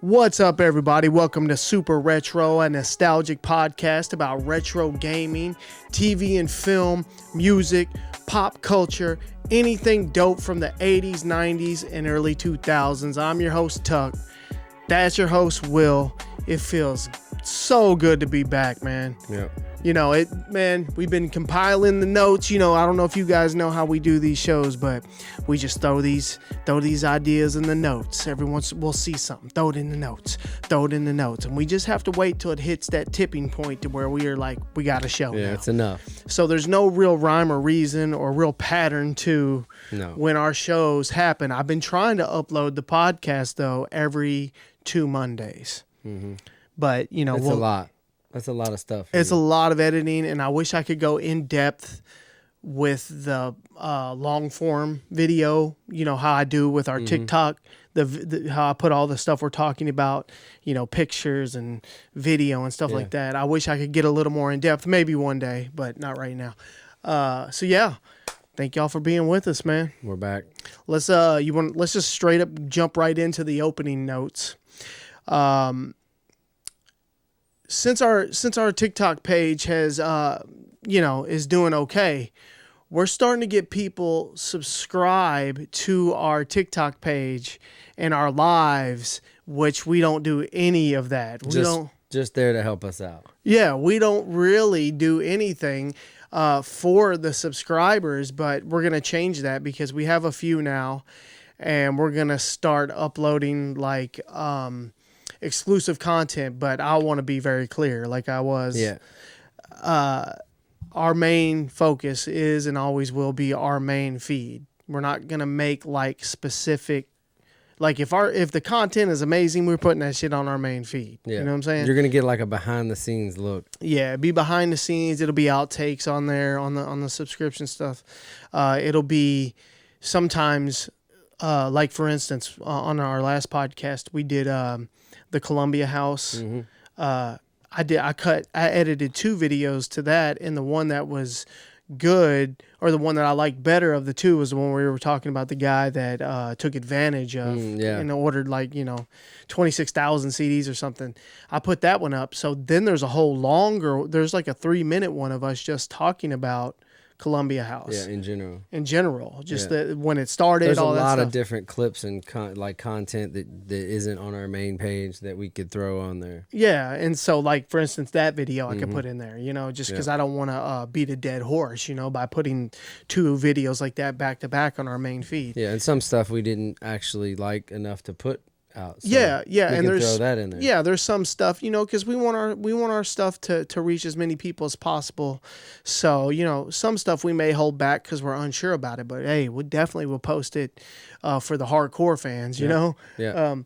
What's up, everybody? Welcome to Super Retro, a nostalgic podcast about retro gaming, TV and film, music, pop culture, anything dope from the 80s, 90s, and early 2000s. I'm your host, Tuck. That's your host, Will. It feels so good to be back, man. Yeah. You know, we've been compiling the notes. You know, I don't know if you guys know how we do these shows, but we just throw these ideas in the notes. Every once we'll see something, throw it in the notes. And we just have to wait till it hits that tipping point to where we are like, we got a show Yeah, now. it's enough. So there's no real rhyme or reason or real pattern to when our shows happen. I've been trying to upload the podcast, though, every 2 Mondays. Mm-hmm. But, you know, It's a lot. That's a lot of stuff. It's a lot of editing, and I wish I could go in depth with the long form video. You know how I do with our TikTok, how I put all the stuff we're talking about. You know, pictures and video and stuff like that. I wish I could get a little more in depth, maybe one day, but not right now. So yeah, thank y'all for being with us, man. We're back. Let's just straight up jump right into the opening notes. Since our TikTok page has, is doing okay, we're starting to get people subscribe to our TikTok page and our lives, which we don't do any of that. Just there to help us out. Yeah, we don't really do anything for the subscribers, but we're going to change that because we have a few now, and we're going to start uploading like exclusive content, but I want to be very clear, like I was. Yeah. Our main focus is and always will be our main feed. We're not gonna make like specific, like if the content is amazing, we're putting that shit on our main feed. Yeah. You know what I'm saying? You're gonna get like a behind the scenes look. Yeah, be behind the scenes. It'll be outtakes on there on the subscription stuff. It'll be sometimes like for instance on our last podcast we did the Columbia House. Mm-hmm. I edited 2 videos to that, and the one that was good, or the one that I liked better of the 2, was the one where we were talking about the guy that took advantage of and ordered 26,000 CDs or something. I put that one up. So then there's there's like a 3-minute one of us just talking about Columbia House. Yeah, in general. Just when it started, there's all that stuff. There's a lot of different clips and content that isn't on our main page that we could throw on there. Yeah, and so like for instance that video I could put in there, you know, just because I don't want to beat a dead horse, you know, by putting 2 videos like that back to back on our main feed. Yeah, and some stuff we didn't actually like enough to put out. So yeah, and there's throw that in there. Yeah, there's some stuff, you know, because we want our stuff to reach as many people as possible. So, you know, some stuff we may hold back because we're unsure about it, but hey, we definitely will post it for the hardcore fans, you know. Yeah.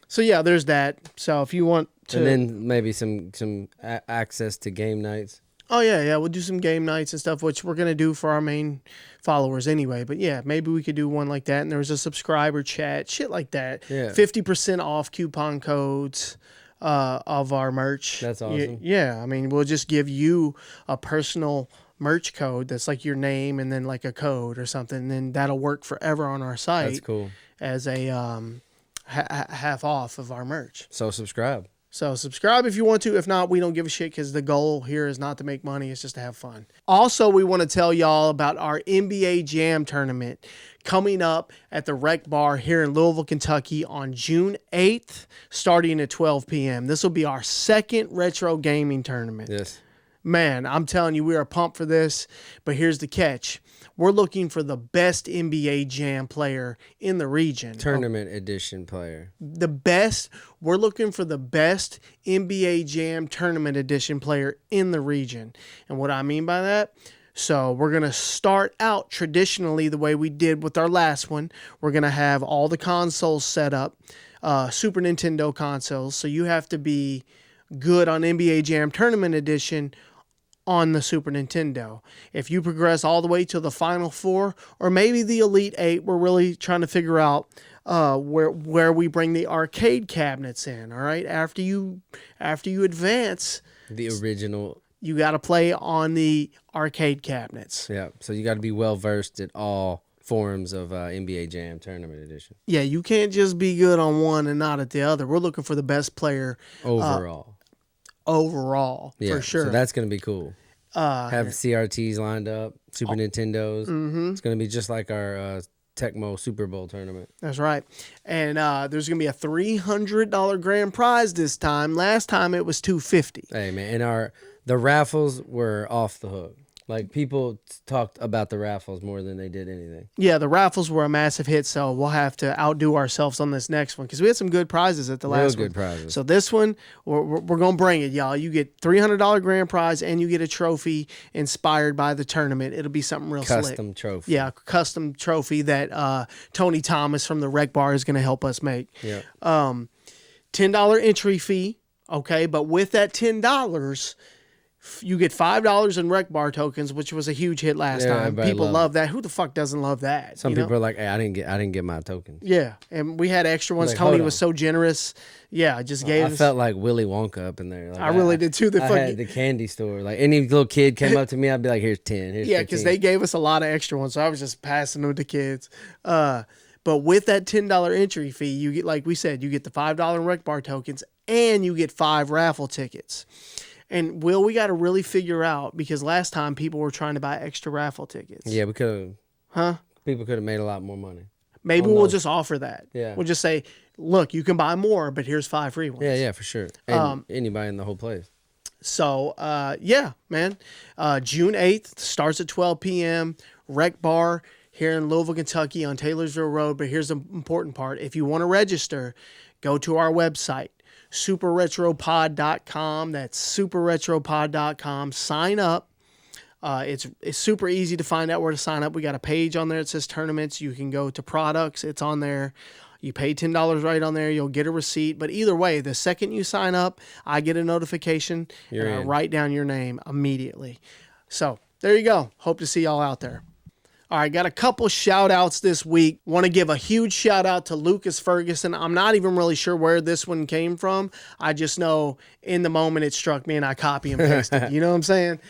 So yeah, there's that. So if you want to, and then maybe some access to game nights. Oh yeah, we'll do some game nights and stuff, which we're gonna do for our main followers anyway. But yeah, maybe we could do one like that. And there was a subscriber chat, shit like that. Yeah, 50% off coupon codes of our merch. That's awesome. Yeah, I mean, we'll just give you a personal merch code that's like your name and then like a code or something, and then that'll work forever on our site. That's cool. As a half off of our merch. So subscribe. So subscribe if you want to. If not, we don't give a shit because the goal here is not to make money. It's just to have fun. Also, we want to tell y'all about our NBA Jam tournament coming up at the Rec Bar here in Louisville, Kentucky on June 8th, starting at 12 p.m. This will be our 2nd retro gaming tournament. Yes. Man, I'm telling you, we are pumped for this. But here's the catch. We're looking for the best NBA Jam player in the region. Tournament edition player. We're looking for the best NBA Jam tournament edition player in the region. And what I mean by that, so we're going to start out traditionally the way we did with our last one. We're going to have all the consoles set up, Super Nintendo consoles. So you have to be good on NBA Jam Tournament Edition on the Super Nintendo. If you progress all the way to the Final 4 or maybe the Elite 8, we're really trying to figure out where we bring the arcade cabinets in. All right, after you advance, the original, you got to play on the arcade cabinets. Yeah, so you got to be well versed at all forums of NBA Jam Tournament Edition. Yeah, you can't just be good on one and not at the other. We're looking for the best player Overall. For sure. So that's going to be cool. Have CRTs lined up, Super Nintendos. Mm-hmm. It's going to be just like our Tecmo Super Bowl tournament. That's right. And there's going to be a $300 grand prize this time. Last time it was $250. Hey, man. And the raffles were off the hook. Like, people talked about the raffles more than they did anything. Yeah, the raffles were a massive hit, so we'll have to outdo ourselves on this next one because we had some good prizes at the last one. Real good prizes. So this one, we're going to bring it, y'all. You get $300 grand prize and you get a trophy inspired by the tournament. It'll be something real slick. Custom trophy. Yeah, custom trophy that Tony Thomas from the Rec Bar is going to help us make. Yeah. $10 entry fee, okay? But with that $10... you get $5 in Rec Bar tokens, which was a huge hit last time. People love that. Who the fuck doesn't love that? Some people are like, "Hey, I didn't get my tokens." Yeah, and we had extra ones. Like, Tony was so generous. Yeah, I just gave us. I felt like Willy Wonka up in there. Like, I really did too. I had the candy store. Like, any little kid came up to me, I'd be like, "Here's 10. Here's 15." Because they gave us a lot of extra ones, so I was just passing them to kids. But with that $10 entry fee, you get, like we said, you get the $5 in Rec Bar tokens, and you get 5 raffle tickets. And Will, we got to really figure out, because last time people were trying to buy extra raffle tickets. Yeah, we could have. Huh? People could have made a lot more money. Maybe we'll just offer that. Yeah. We'll just say, look, you can buy more, but here's 5 free ones. Yeah, for sure. And anybody in the whole place. So, yeah, man. June 8th starts at 12 p.m. Rec Bar here in Louisville, Kentucky on Taylorsville Road. But here's the important part. If you want to register, go to our website, superretropod.com. That's superretropod.com. Sign up. It's super easy to find out where to sign up. We got a page on there that says tournaments. You can go to products. It's on there. You pay $10 right on there. You'll get a receipt. But either way, the second you sign up, I get a notification and I write down your name immediately. So there you go. Hope to see y'all out there. All right, got a couple shout outs this week. Want to give a huge shout out to Lucas Ferguson. I'm not even really sure where this one came from. I just know in the moment it struck me and I copy and pasted. You know what I'm saying?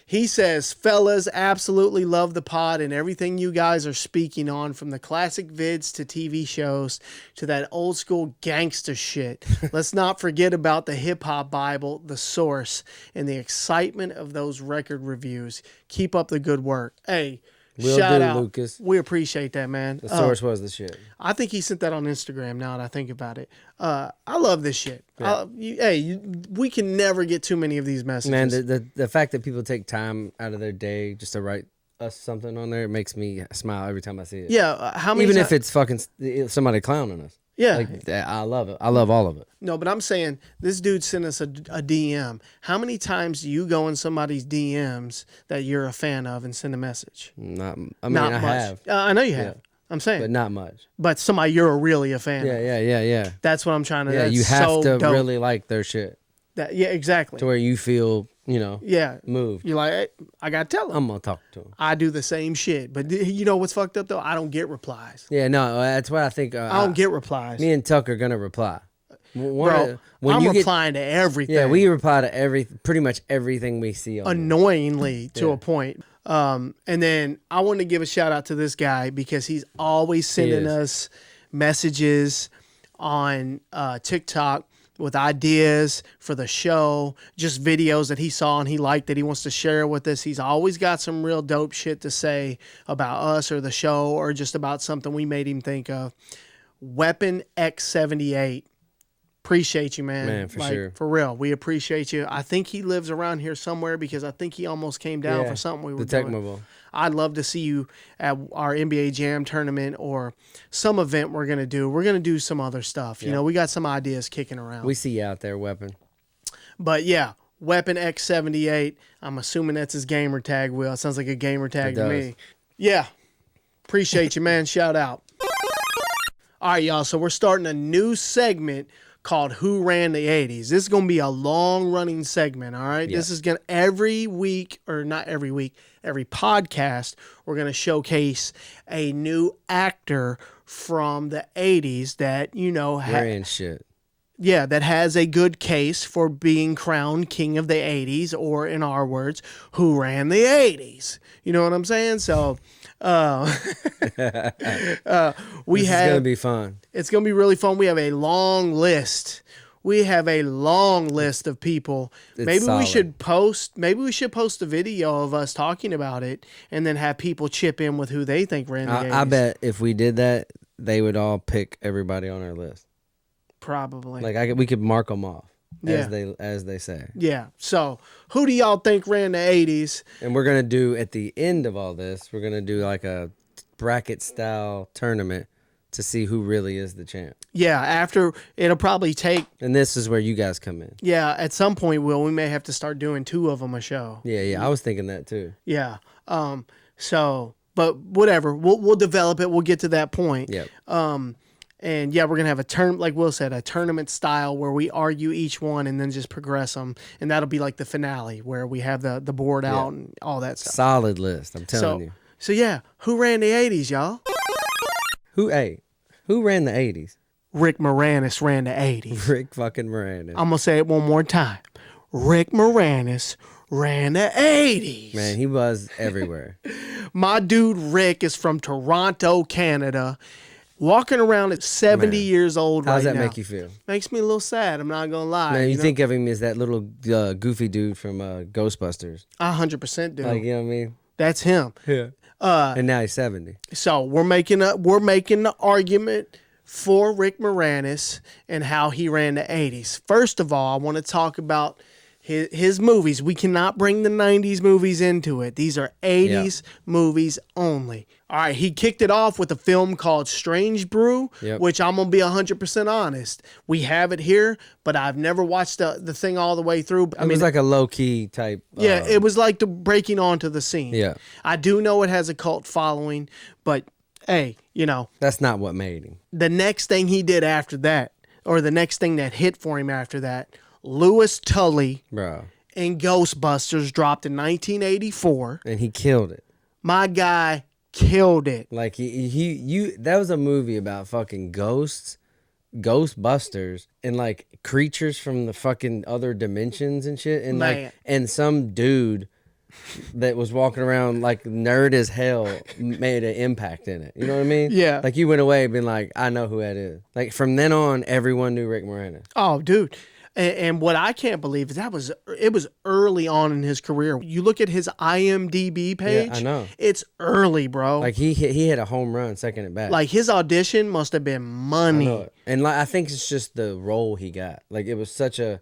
He says, fellas, absolutely love the pod and everything you guys are speaking on, from the classic vids to TV shows to that old school gangster shit. Let's not forget about the hip hop Bible, The Source, and the excitement of those record reviews. Keep up the good work. Hey, shout out, Lucas. We appreciate that, man. The Source was the shit. I think he sent that on Instagram now that I think about it. I love this shit. Yeah. We can never get too many of these messages. Man, the fact that people take time out of their day just to write us something on there, it makes me smile every time I see it. Yeah. How many Even if it's fucking somebody clowning us. Yeah. Like, I love it. I love all of it. No, but I'm saying this dude sent us a DM. How many times do you go in somebody's DMs that you're a fan of and send a message? Not much. Have. I know you have. Yeah. I'm saying. But not much. But somebody you're really a fan of. Yeah. That's what I'm trying to. Yeah, you have to really like their shit. Yeah, exactly. To where you feel, moved. You're like, hey, I got to tell him. I'm going to talk to him. I do the same shit. But you know what's fucked up, though? I don't get replies. Yeah, no, that's what I think. I don't get replies. Me and Tuck are going to reply. Bro, I'm replying to everything. Yeah, we reply to pretty much everything we see on annoyingly to a point. And then I want to give a shout out to this guy because he's always sending us messages on TikTok with ideas for the show, just videos that he saw and he liked that he wants to share with us. He's always got some real dope shit to say about us or the show or just about something we made him think of. Weapon X78. Appreciate you, man. Man, for sure. For real. We appreciate you. I think he lives around here somewhere because I think he almost came down for something we were doing. The Tecmo Bowl. I'd love to see you at our NBA Jam tournament or some event we're going to do. We're going to do some other stuff. You know, we got some ideas kicking around. We see you out there, Weapon. But yeah, Weapon X78. I'm assuming that's his gamer tag, Will. It sounds like a gamer tag to me. Yeah. Appreciate you, man. Shout out. All right, y'all. So we're starting a new segment called Who Ran the 80s. This is going to be a long-running segment, all right? Yeah. This is going to, every week, or not every week, every podcast, we're going to showcase a new actor from the 80s that, ran shit. Yeah, that has a good case for being crowned king of the 80s, or in our words, who ran the 80s. You know what I'm saying? So We It's gonna be fun. It's gonna be really fun. We have a long list. Of people. It's solid. Maybe we should post a video of us talking about it, and then have people chip in with who they think ran the 80s. I bet if we did that, they would all pick everybody on our list. Probably. Like we could mark them off. As they say. Yeah. So, who do y'all think ran the 80s? And we're going to do, at the end of all this, we're going to do like a bracket-style tournament to see who really is the champ. Yeah, after, it'll probably take... And this is where you guys come in. Yeah, at some point, we may have to start doing 2 of them a show. Yeah, I was thinking that too. Yeah. But whatever. We'll develop it. We'll get to that point. Yep. And yeah, we're going to have like Will said, a tournament style where we argue each one and then just progress them. And that'll be like the finale where we have the board out and all that stuff. Solid list, I'm telling you. So yeah, who ran the 80s, y'all? Who ran the 80s? Rick Moranis ran the 80s. Rick fucking Moranis. I'm going to say it one more time. Rick Moranis ran the 80s. Man, he was everywhere. My dude Rick is from Toronto, Canada. Walking around at 70 years old right now. How does that make you feel? Makes me a little sad. I'm not going to lie. Man, you think of him as that little goofy dude from Ghostbusters. 100% do. Like, you know what I mean? That's him. Yeah. And now he's 70. So we're making the argument for Rick Moranis and how he ran the 80s. First of all, I want to talk about his movies. We cannot bring the 90s movies into it. These are 80s movies only. All right, he kicked it off with a film called Strange Brew, which I'm going to be 100% honest. We have it here, but I've never watched the thing all the way through. It was like a low-key type. Yeah, it was like the breaking onto the scene. Yeah. I do know it has a cult following, but hey, that's not what made him. The next thing he did after that, or the next thing that hit for him after that, Louis Tully in Ghostbusters dropped in 1984. And he killed it. My guy killed it. Like that was a movie about fucking ghosts, Ghostbusters, and like creatures from the fucking other dimensions and shit. And and some dude that was walking around like nerd as hell made an impact in it. You know what I mean? Yeah. Like you went away and been like, I know who that is. Like from then on, everyone knew Rick Moranis. Oh, dude. And what I can't believe is it was early on in his career. You look at his IMDb page. Yeah, I know. It's early, bro. Like he hit a home run, second at bat. Like his audition must have been money. I know it. And like I think it's just the role he got. Like it was such a,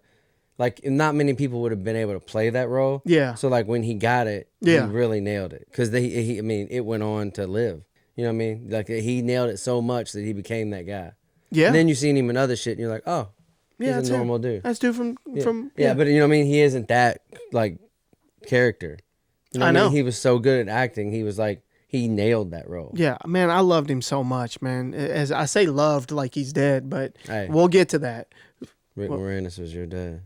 like not many people would have been able to play that role. Yeah. So like when he got it, he really nailed it. Because it went on to live. You know what I mean? Like he nailed it so much that he became that guy. Yeah. And then you seen him in other shit, and you're like, oh. He's a normal dude. That's dude from yeah, but you know what I mean? He isn't that like character. You know what I know. He was so good at acting. He was like, he nailed that role. Yeah, man, I loved him so much, man. As I say loved like he's dead, but we'll get to that. Rick Moranis was your dad.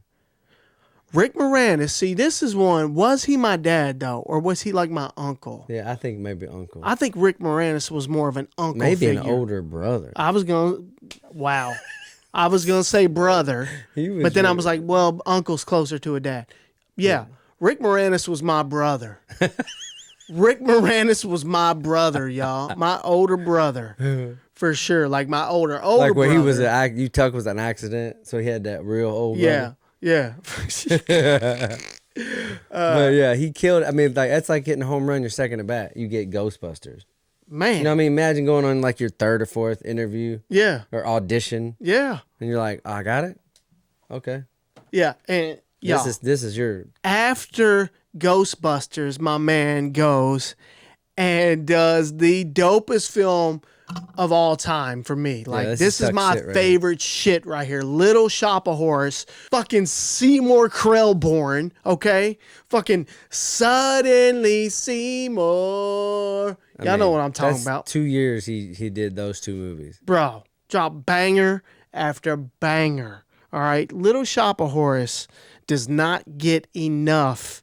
Rick Moranis, see, this is one. Was he my dad, though? Or was he like my uncle? Yeah, I think maybe uncle. I think Rick Moranis was more of an uncle figure. An older brother. I was going to say brother, but then I was like, well, uncle's closer to a dad. Yeah, Rick Moranis was my brother. Rick Moranis was my brother, y'all. My older brother. For sure. Like my older like when brother. He was Tuck was an accident, so he had that real old brother. Yeah. But yeah, he killed. I mean, like that's like hitting a home run your second at bat. You get Ghostbusters. Man. You know what I mean? Imagine going on like your third or fourth interview. Yeah. Or audition. Yeah. And you're like, oh, I got it? Okay. Yeah. And this is your... After Ghostbusters, my man goes and does the dopest film of all time for me. Like, this is my favorite shit right here. Little Shop of Horrors. Fucking Seymour Krelborn, okay? Fucking Suddenly Seymour. Y'all know what I'm talking about. 2 years he did those two movies. Bro, drop banger after banger. All right? Little Shop of Horrors does not get enough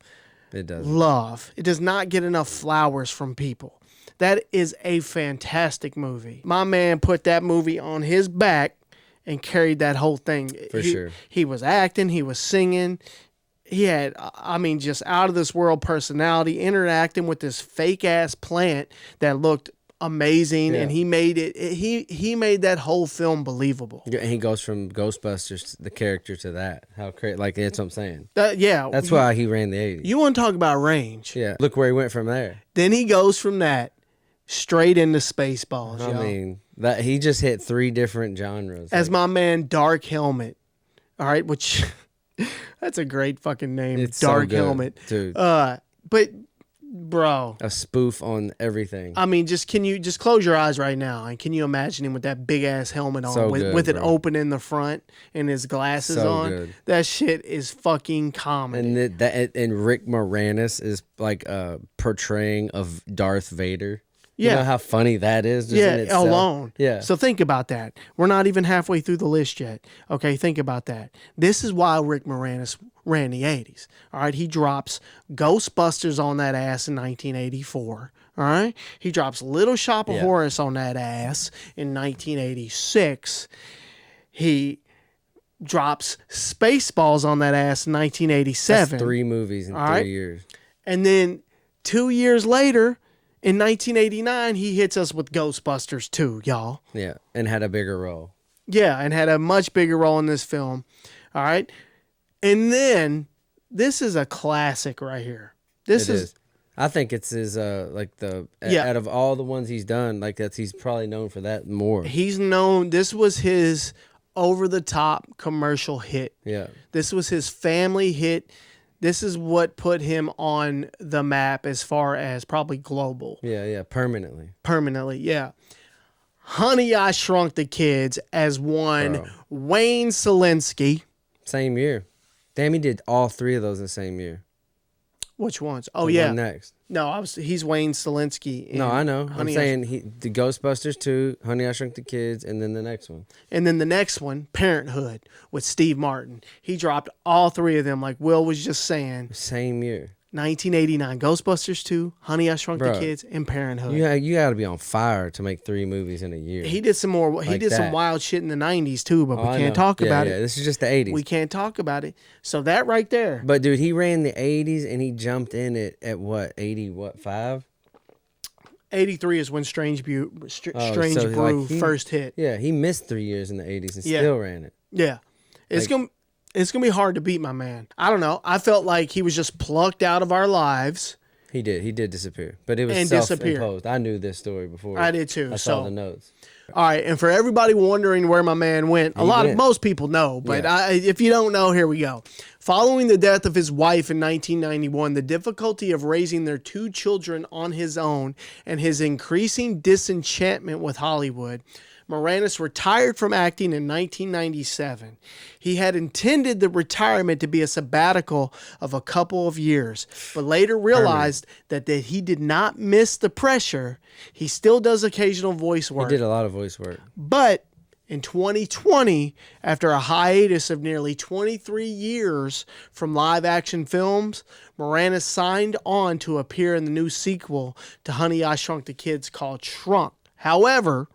love. It does not get enough flowers from people. That is a fantastic movie. My man put that movie on his back and carried that whole thing. For sure. He was acting. He was singing. he had, I mean, just out of this world personality, interacting with this fake ass plant that looked amazing, and he made it. He made that whole film believable. Yeah, and he goes from Ghostbusters, the character, to that. How crazy! Like that's what I'm saying. That's why he ran the 80s. You want to talk about range? Yeah, look where he went from there. Then he goes from that straight into Spaceballs. I mean, that he just hit 3 different genres. As my man Dark Helmet, all right, which that's a great fucking name, it's Dark so good, Helmet, dude. But bro, a spoof on everything. I mean, can you just close your eyes right now and can you imagine him with that big ass helmet on, so with it open in the front and his glasses on? Good. That shit is fucking comedy. And Rick Moranis is like portraying of Darth Vader. Yeah. You know how funny that is? Alone. Yeah. So think about that. We're not even halfway through the list yet. Okay, think about that. This is why Rick Moranis ran the 80s. All right, he drops Ghostbusters on that ass in 1984. All right, he drops Little Shop of Horrors on that ass in 1986. He drops Spaceballs on that ass in 1987. That's 3 movies in 3 years. And then 2 years later, in 1989, he hits us with Ghostbusters 2, y'all. Yeah, and had a bigger role. Yeah, and had a much bigger role in this film. All right. And then, this is a classic right here. This is. I think it's his, out of all the ones he's done, like he's probably known for that more. He's known, this was his over-the-top commercial hit. Yeah. This was his family hit. This is what put him on the map as far as probably global. Yeah, permanently. Permanently, yeah. Honey, I Shrunk the Kids as one Wayne Selinsky. Same year. Damn, he did all 3 of those in the same year. Which ones? Oh, yeah. One next. No, he's Wayne Selinsky. No, I know. I'm saying the Ghostbusters 2, Honey, I Shrunk the Kids, and then the next one. And then the next one, Parenthood, with Steve Martin. He dropped all 3 of them, like Will was just saying. Same year. 1989, Ghostbusters 2, Honey, I Shrunk the Kids, and Parenthood. You got to be on fire to make 3 movies in a year. He did some more. He did some wild shit in the 90s too, but we can't talk about it. Yeah, this is just the 80s. We can't talk about it. So that right there. But dude, he ran the 80s and he jumped in at what, 5? 83 is when Strange Brew first hit. Yeah, he missed 3 years in the 80s and still ran it. Yeah. It's going to be hard to beat, my man. I don't know. I felt like he was just plucked out of our lives. He did disappear. But it was self-imposed. I knew this story before. I did too. I saw the notes. All right, and for everybody wondering where my man went, most people know, but if you don't know, here we go. Following the death of his wife in 1991, the difficulty of raising their 2 children on his own, and his increasing disenchantment with Hollywood, Moranis retired from acting in 1997. He had intended the retirement to be a sabbatical of a couple of years, but later realized that he did not miss the pressure. He still does occasional voice work. He did a lot of voice work. But in 2020, after a hiatus of nearly 23 years from live action films, Moranis signed on to appear in the new sequel to Honey, I Shrunk the Kids called Shrunk. However,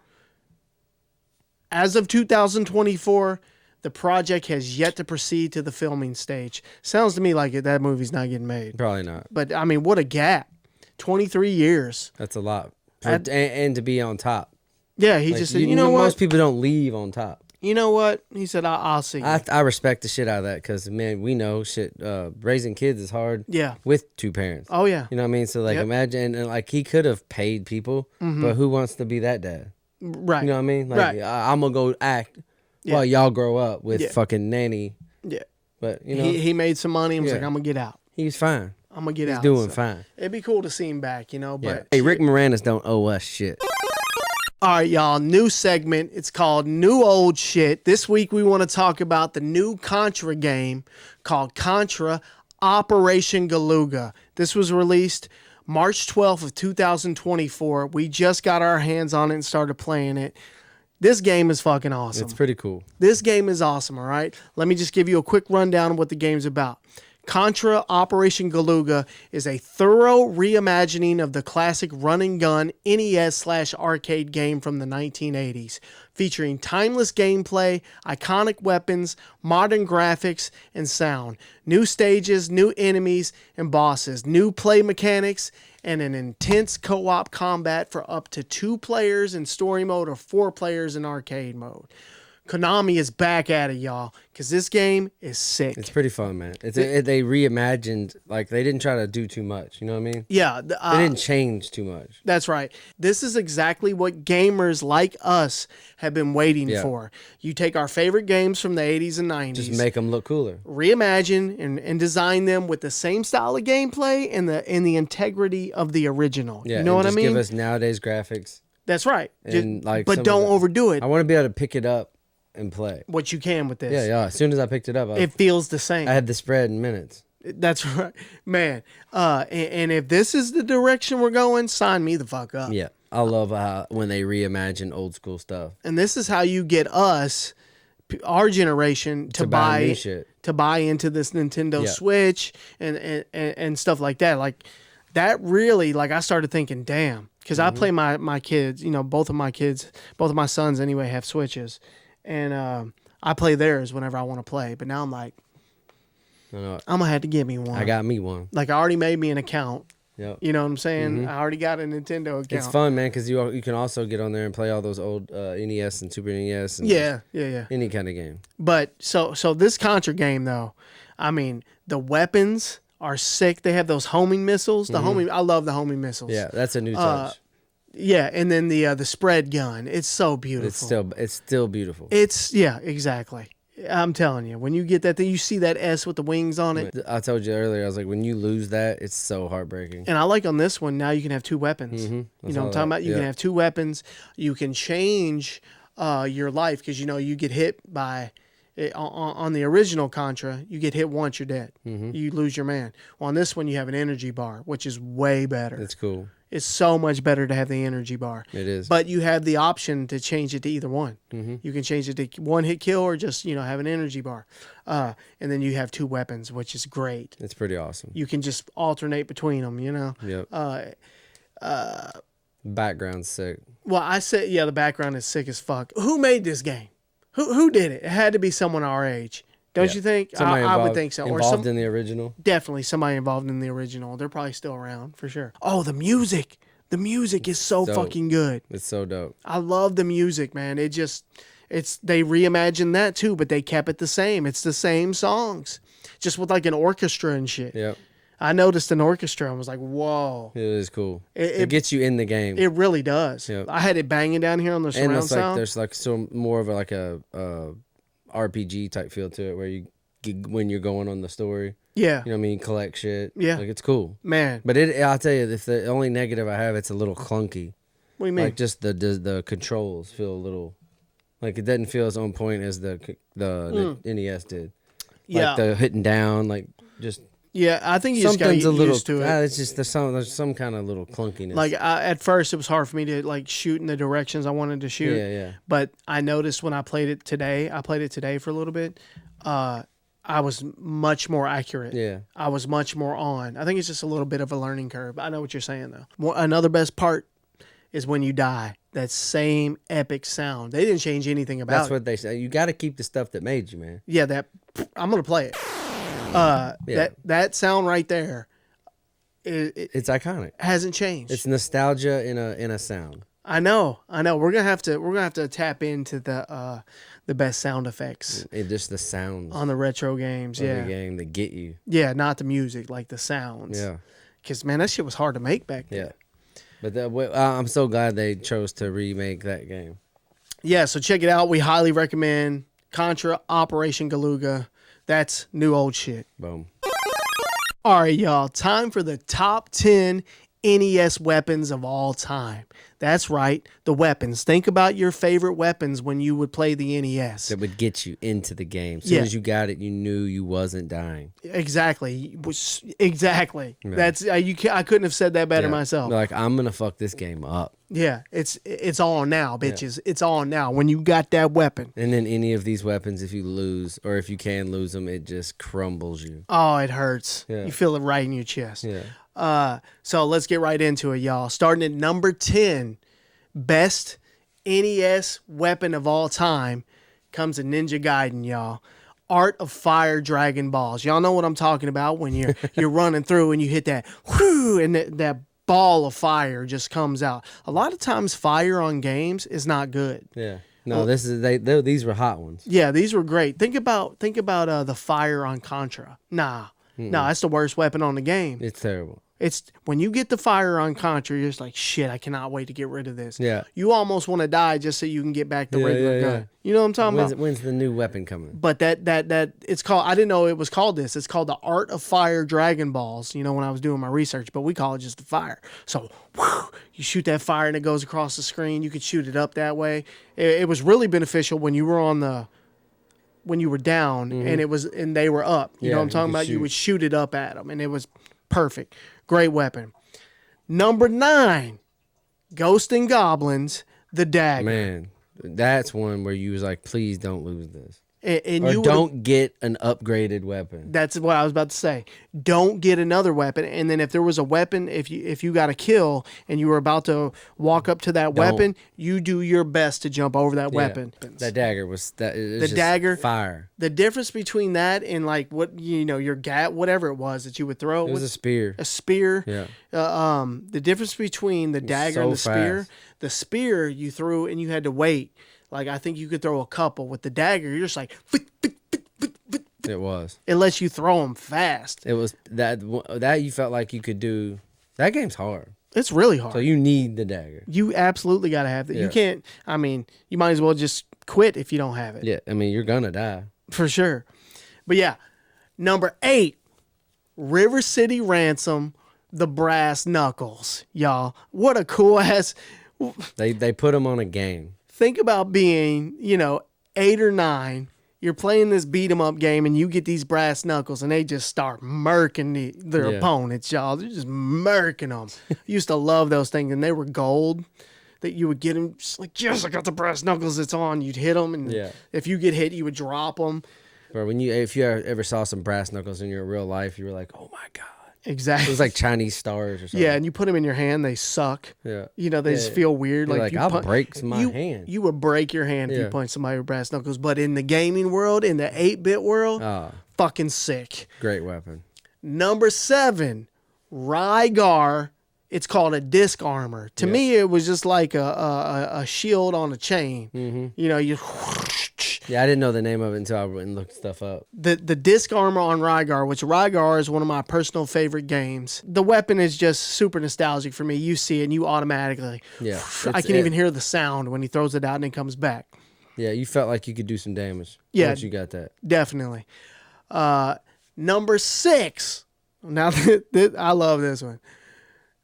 as of 2024, the project has yet to proceed to the filming stage. Sounds to me like that movie's not getting made. Probably not. But, I mean, what a gap. 23 years. That's a lot. And to be on top. Yeah, he just said, you know what? Most people don't leave on top. You know what? He said, I'll see. I respect the shit out of that because, man, we know shit. Raising kids is hard. Yeah. With 2 parents. Oh, yeah. You know what I mean? So, imagine, and like, he could have paid people, but who wants to be that dad? Right. You know what I mean? Like, I'm going to go act while y'all grow up with fucking nanny. Yeah. But, you know. He made some money and was like, I'm going to get out. He's fine. I'm going to get out. He's doing fine. It'd be cool to see him back, but. Hey, Rick Moranis don't owe us shit. All right, y'all, new segment. It's called New Old Shit. This week we want to talk about the new Contra game called Contra Operation Galuga. This was released March 12th of 2024. We just got our hands on it and started playing it. This game is fucking awesome. It's pretty cool. This game is awesome, all right? Let me just give you a quick rundown of what the game's about. Contra Operation Galuga is a thorough reimagining of the classic run-and-gun NES/arcade game from the 1980s, featuring timeless gameplay, iconic weapons, modern graphics and sound, new stages, new enemies and bosses, new play mechanics, and an intense co-op combat for up to 2 players in story mode or 4 players in arcade mode. Konami is back at it, y'all, because this game is sick. It's pretty fun, man. They reimagined, like, they didn't try to do too much. You know what I mean? Yeah. They didn't change too much. That's right. This is exactly what gamers like us have been waiting for. You take our favorite games from the 80s and 90s. Just make them look cooler. Reimagine and design them with the same style of gameplay and the integrity of the original. Yeah, you know what I mean? Give us nowadays graphics. That's right. And but don't overdo it. I want to be able to pick it up and play what you can with this. Yeah. As soon as I picked it up, it feels the same. I had the spread in minutes. That's right, man. And if this is the direction we're going, sign me the fuck up. Yeah, I love when they reimagine old school stuff. And this is how you get us, our generation, to buy into this Nintendo Switch and stuff like that. Like that really, like I started thinking, damn, because I play my kids. You know, both of my sons anyway have Switches. And I play theirs whenever I want to play. But now I'm like, I'm going to have to get me one. I got me one. Like, I already made me an account. Yep. You know what I'm saying? I already got a Nintendo account. It's fun, man, because you can also get on there and play all those old NES and Super NES. And yeah. Any kind of game. But, so this Contra game, though, I mean, the weapons are sick. They have those homing missiles. I love the homing missiles. Yeah, that's a new touch. Yeah, and then the spread gun. It's so beautiful. It's still beautiful. Exactly. I'm telling you, when you get that thing, you see that S with the wings on it. I told you earlier, I was like, when you lose that, it's so heartbreaking. And I like on this one, now you can have 2 weapons. You know what I'm talking about? You can have 2 weapons. You can change your life because, you know, you get hit by... On the original Contra, you get hit once, you're dead. You lose your man. Well, on this one, you have an energy bar, which is way better. It's cool. It's so much better to have the energy bar. It is. But you have the option to change it to either one. You can change it to 1-hit kill or just, you know, have an energy bar. And then you have 2 weapons, which is great. It's pretty awesome. You can just alternate between them, you know? Yep. Background's sick. Well, I said, the background is sick as fuck. Who made this game? Who did it? It had to be someone our age. Don't you think? I would think so. Involved in the original? Definitely somebody involved in the original. They're probably still around, for sure. Oh, the music. The music is so fucking good. It's so dope. I love the music, man. They reimagined that too, but they kept it the same. It's the same songs, just with like an orchestra and shit. Yep. I noticed an orchestra and was like, whoa. It is cool. It gets you in the game. It really does. Yep. I had it banging down here on the surround sound. And there's like so more of a RPG type feel to it where you when you're going on the story. Yeah. You know what I mean? Collect shit. Yeah. Like it's cool. Man. But I'll tell you, if the only negative I have, it's a little clunky. What do you mean? Like just the controls feel a little, like it doesn't feel as on point as the NES did. Like the hitting down, like just. Yeah, I think you just got used to it. It's just there's some kind of little clunkiness. Like at first, it was hard for me to like shoot in the directions I wanted to shoot. Yeah. But I noticed when I played it today for a little bit. I was much more accurate. Yeah. I was much more on. I think it's just a little bit of a learning curve. I know what you're saying though. Another best part is when you die. That same epic sound. They didn't change anything about it. That's what they say. You got to keep the stuff that made you, man. Yeah, I'm gonna play it. That sound right there, it's iconic. Hasn't changed. It's nostalgia in a sound. I know. We're gonna have to tap into the best sound effects. Just the sounds on the retro games. The game that get you. Yeah, not the music, like the sounds. Yeah. Because man, that shit was hard to make back then. Yeah. But I'm so glad they chose to remake that game. Yeah. So check it out. We highly recommend Contra Operation Galuga. That's new old shit. Boom. All right, y'all. Time for the top 10 NES weapons of all time. That's right, the weapons. Think about your favorite weapons when you would play the NES. That would get you into the game. As soon as you got it, you knew you wasn't dying. Exactly. Exactly. Yeah. That's I couldn't have said that better myself. Like, I'm gonna fuck this game up. Yeah, it's on now, bitches. Yeah. It's on now when you got that weapon. And then any of these weapons, if you lose or if you can lose them, it just crumbles you. Oh, it hurts. Yeah. You feel it right in your chest. Yeah. So let's get right into it, y'all. Starting at number 10, best NES weapon of all time comes a Ninja Gaiden, y'all. Art of Fire Dragon Balls. Y'all know what I'm talking about when you're running through and you hit that whoo, and that ball of fire just comes out. A lot of times fire on games is not good. Yeah. No, these were hot ones. Yeah, these were great. Think about the fire on Contra. Nah, that's the worst weapon on the game. It's terrible. It's when you get the fire on Contra, you're just like, shit, I cannot wait to get rid of this. Yeah. You almost want to die just so you can get back the regular gun. You know what I'm talking about? When's the new weapon coming? But that it's called, I didn't know it was called this. It's called the Art of Fire Dragon Balls, you know, when I was doing my research, but we call it just the fire. So you shoot that fire and it goes across the screen. You could shoot it up that way. It was really beneficial when you were when you were down and they were up. You know what I'm talking about? You would shoot it up at them and it was perfect. Great weapon. Number 9, Ghost and Goblins, the dagger. Man, that's one where you was like, please don't lose this. And or you don't get an upgraded weapon. That's what I was about to say. Don't get another weapon. And then if there was a weapon, if you got a kill and you were about to walk up to that weapon, you do your best to jump over that weapon. That dagger was the dagger fire. The difference between that and like what your whatever it was that you would throw. It was a spear. A spear. Yeah. The difference between the dagger and the spear. The spear you threw and you had to wait. Like, I think you could throw a couple. With the dagger, you're just like... It was. It lets you throw them fast. It was that you felt like you could do... That game's hard. It's really hard. So you need the dagger. You absolutely got to have it. Yeah. You can't... I mean, you might as well just quit if you don't have it. Yeah, I mean, you're going to die. For sure. But yeah, number 8, River City Ransom, the Brass Knuckles. Y'all, what a cool-ass... They put them on a game. Think about being, 8 or 9. You're playing this beat 'em up game, and you get these brass knuckles, and they just start murking their opponents, y'all. They're just murking them. I used to love those things, and they were gold. That you would get them, just like, yes, I got the brass knuckles. It's on. You'd hit them, and if you get hit, you would drop them. Or if you ever saw some brass knuckles in your real life, you were like, oh my god. Exactly. It was like Chinese stars or something. Yeah, and you put them in your hand, they suck. Yeah. They just feel weird. You're like I'll break my hand. You would break your hand if you punch somebody with brass knuckles. But in the gaming world, in the 8-bit world, fucking sick. Great weapon. Number 7, Rygar. It's called a disc armor. To me, it was just like a shield on a chain. Mm-hmm. Yeah, I didn't know the name of it until I went and looked stuff up. The disc armor on Rygar, which Rygar is one of my personal favorite games. The weapon is just super nostalgic for me. You see it and you automatically... Yeah. I can even hear the sound when he throws it out and it comes back. Yeah, you felt like you could do some damage once you got that. Definitely. Number 6. Now, I love this one.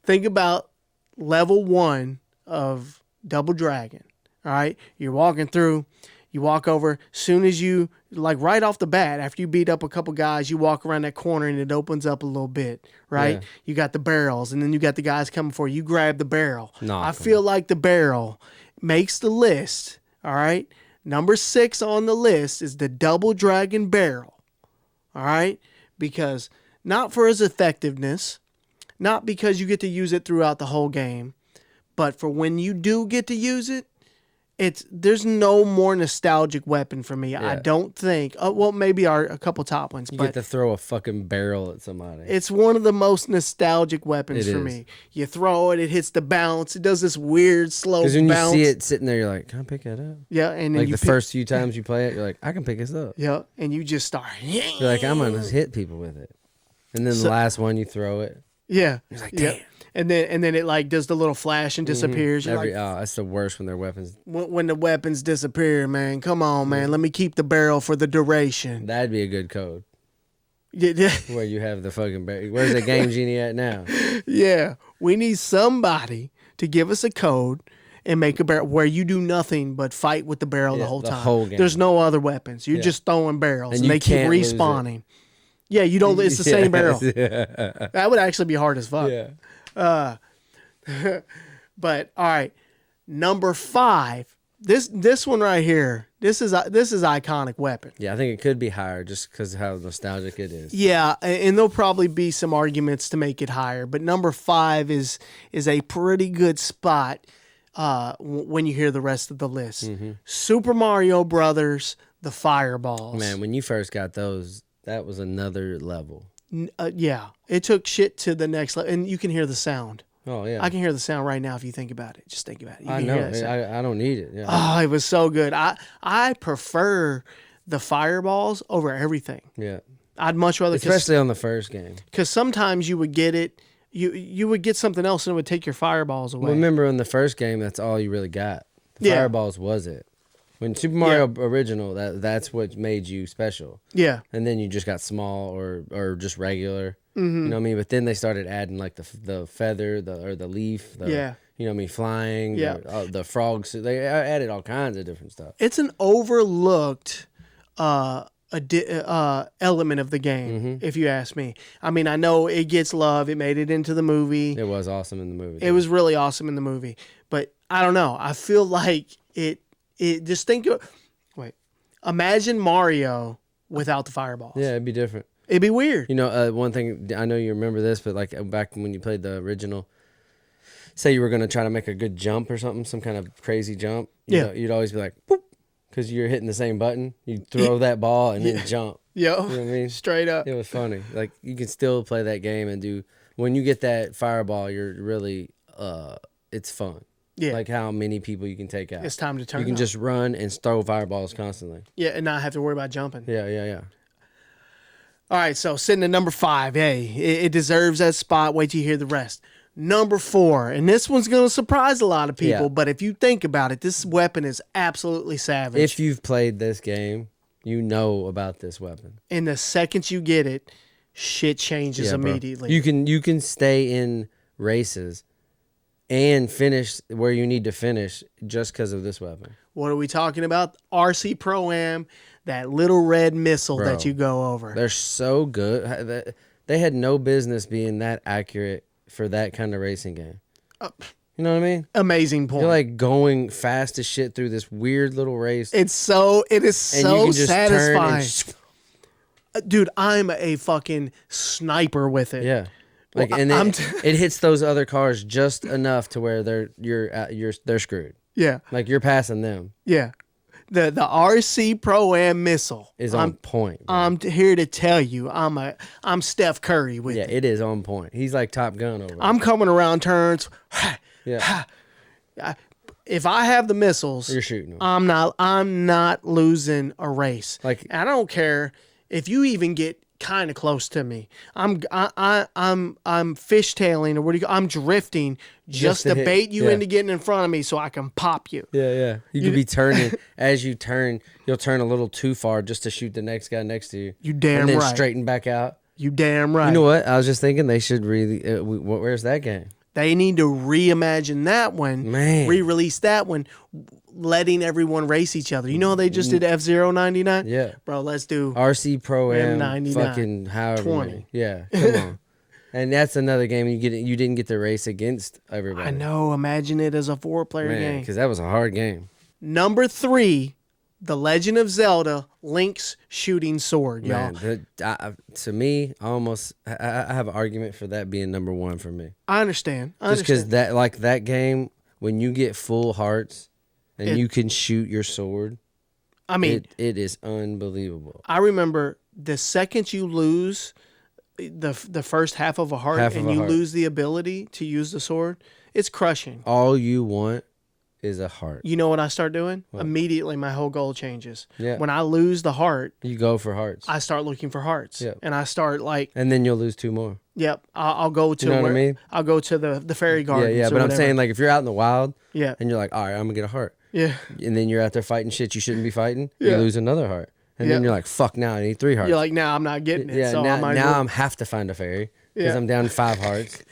Think about level 1 of Double Dragon. All right? You're walking through... You walk over, soon as you, like right off the bat, after you beat up a couple guys, you walk around that corner and it opens up a little bit, right? Yeah. You got the barrels, and then you got the guys coming for you. You grab the barrel. I feel like the barrel makes the list, all right? Number 6 on the list is the Double Dragon barrel, all right? Because not for its effectiveness, not because you get to use it throughout the whole game, but for when you do get to use it, there's no more nostalgic weapon for me. I don't think. Well, maybe a couple top ones. You get to throw a fucking barrel at somebody. It's one of the most nostalgic weapons for me. You throw it, it hits the bounce. It does this weird slow bounce. Because when you see it sitting there, you're like, can I pick that up? Yeah, and then like the first few times you play it, you're like, I can pick this up. Yeah, and you just start. You're like, I'm gonna hit people with it. And then the last one, you throw it. Yeah. It's like, damn. And then it like does the little flash and disappears. That's the worst when their weapons. When the weapons disappear, man. Come on, man. Let me keep the barrel for the duration. That'd be a good code. Yeah. Where you have the fucking barrel. Where's the Game Genie at now? Yeah. We need somebody to give us a code and make a barrel where you do nothing but fight with the barrel the whole time. Whole game. There's no other weapons. You're just throwing barrels, and they keep respawning. Yeah, you don't. It's the same barrel. Yeah. That would actually be hard as fuck. Yeah. But all right, number 5. This one right here. This is iconic weapon. Yeah, I think it could be higher just because of how nostalgic it is. Yeah, and there'll probably be some arguments to make it higher, but number 5 is a pretty good spot when you hear the rest of the list. Mm-hmm. Super Mario Brothers, the Fireballs. Man, when you first got those, that was another level. Yeah, it took shit to the next level, and you can hear the sound. Oh, yeah. I can hear the sound right now if you think about it. Just think about it. I know. I don't need it. Yeah. Oh, it was so good. I prefer the Fireballs over everything. Yeah. I'd much rather... Especially on the first game. Because sometimes you would get it... You would get something else and it would take your Fireballs away. Well, remember in the first game, that's all you really got. The Fireballs was it. When Super Mario Original, that's what made you special. Yeah. And then you just got small or just regular. Mm-hmm. You know what I mean? But then they started adding like the feather, the leaf, you know what I mean, flying, the frogs. They added all kinds of different stuff. It's an overlooked element of the game, if you ask me. I mean, I know it gets love. It made it into the movie. It was awesome in the movie. It was really awesome in the movie. But I don't know. I feel like it just think of, imagine Mario without the Fireballs. Yeah, it'd be different. It'd be weird. You know, one thing, I know you remember this, but like back when you played the original, say you were going to try to make a good jump or something, some kind of crazy jump. You'd always be like, boop, because you're hitting the same button. You'd throw that ball and then jump. Yo, you know what I mean? Straight up. It was funny. Like, you can still play that game and when you get that fireball, you're really, it's fun. Yeah. Like how many people you can take out. It's time to turn. You can just run and throw fireballs constantly. Yeah, and not have to worry about jumping. Yeah. All right, so sitting at number 5, hey, it deserves that spot. Wait till you hear the rest. Number 4, and this one's going to surprise a lot of people, but if you think about it, this weapon is absolutely savage. If you've played this game, you know about this weapon. And the second you get it, shit changes immediately. You can stay in races and finish where you need to finish just because of this weapon. What are we talking about? RC Pro-Am, that little red missile that you go over. They're so good. They had no business being that accurate for that kind of racing game. You know what I mean? Amazing point. You're like going fast as shit through this weird little race. It is so satisfying. Dude, I'm a fucking sniper with it. Yeah. Like, and it hits those other cars just enough to where they're screwed. Yeah. Like you're passing them. Yeah. The RC Pro-Am missile is on point. Bro. I'm here to tell you, I'm Steph Curry with it. Yeah, it is on point. He's like Top Gun over there. I'm coming around turns. Yeah. If I have the missiles, you're shooting them. I'm not losing a race. Like, I don't care if you even get kind of close to me. I'm fishtailing, or what do you? I'm drifting just to bait you into getting in front of me so I can pop you. Yeah. You could be turning as you turn. You'll turn a little too far just to shoot the next guy next to you. You damn and then right. Straighten back out. You damn right. You know what? I was just thinking they should really. Where's that game? They need to reimagine that one, re-release that one, letting everyone race each other. You know how they just did F-Zero 99? Yeah. Bro, let's do RC Pro-Am 99. fucking however 20. many. Yeah, come on. And that's another game you didn't get to race against everybody. I know. Imagine it as a 4-player game. Because that was a hard game. Number 3, The Legend of Zelda, Link's shooting sword, y'all. To me, I have an argument for that being number 1 for me. I understand. Just because that game, when you get full hearts and you can shoot your sword, I mean, it is unbelievable. I remember the second you lose the first half of a heart lose the ability to use the sword, it's crushing. All you want is a heart. You know what I start doing? What? Immediately my whole goal changes. Yeah. When I lose the heart, you go for hearts. I start looking for hearts. Yep. And I start and then you'll lose 2 more. Yep. I'll go to what I mean? I'll go to the fairy gardens. Yeah, but I'm saying, like, if you're out in the wild, and you're like, all right, I'm gonna get a heart. Yeah. And then you're out there fighting shit you shouldn't be fighting, you lose another heart. And then you're like, fuck, now I need 3 hearts. You're like, now I'm not getting it. Yeah, so now I have to find a fairy because I'm down 5 hearts.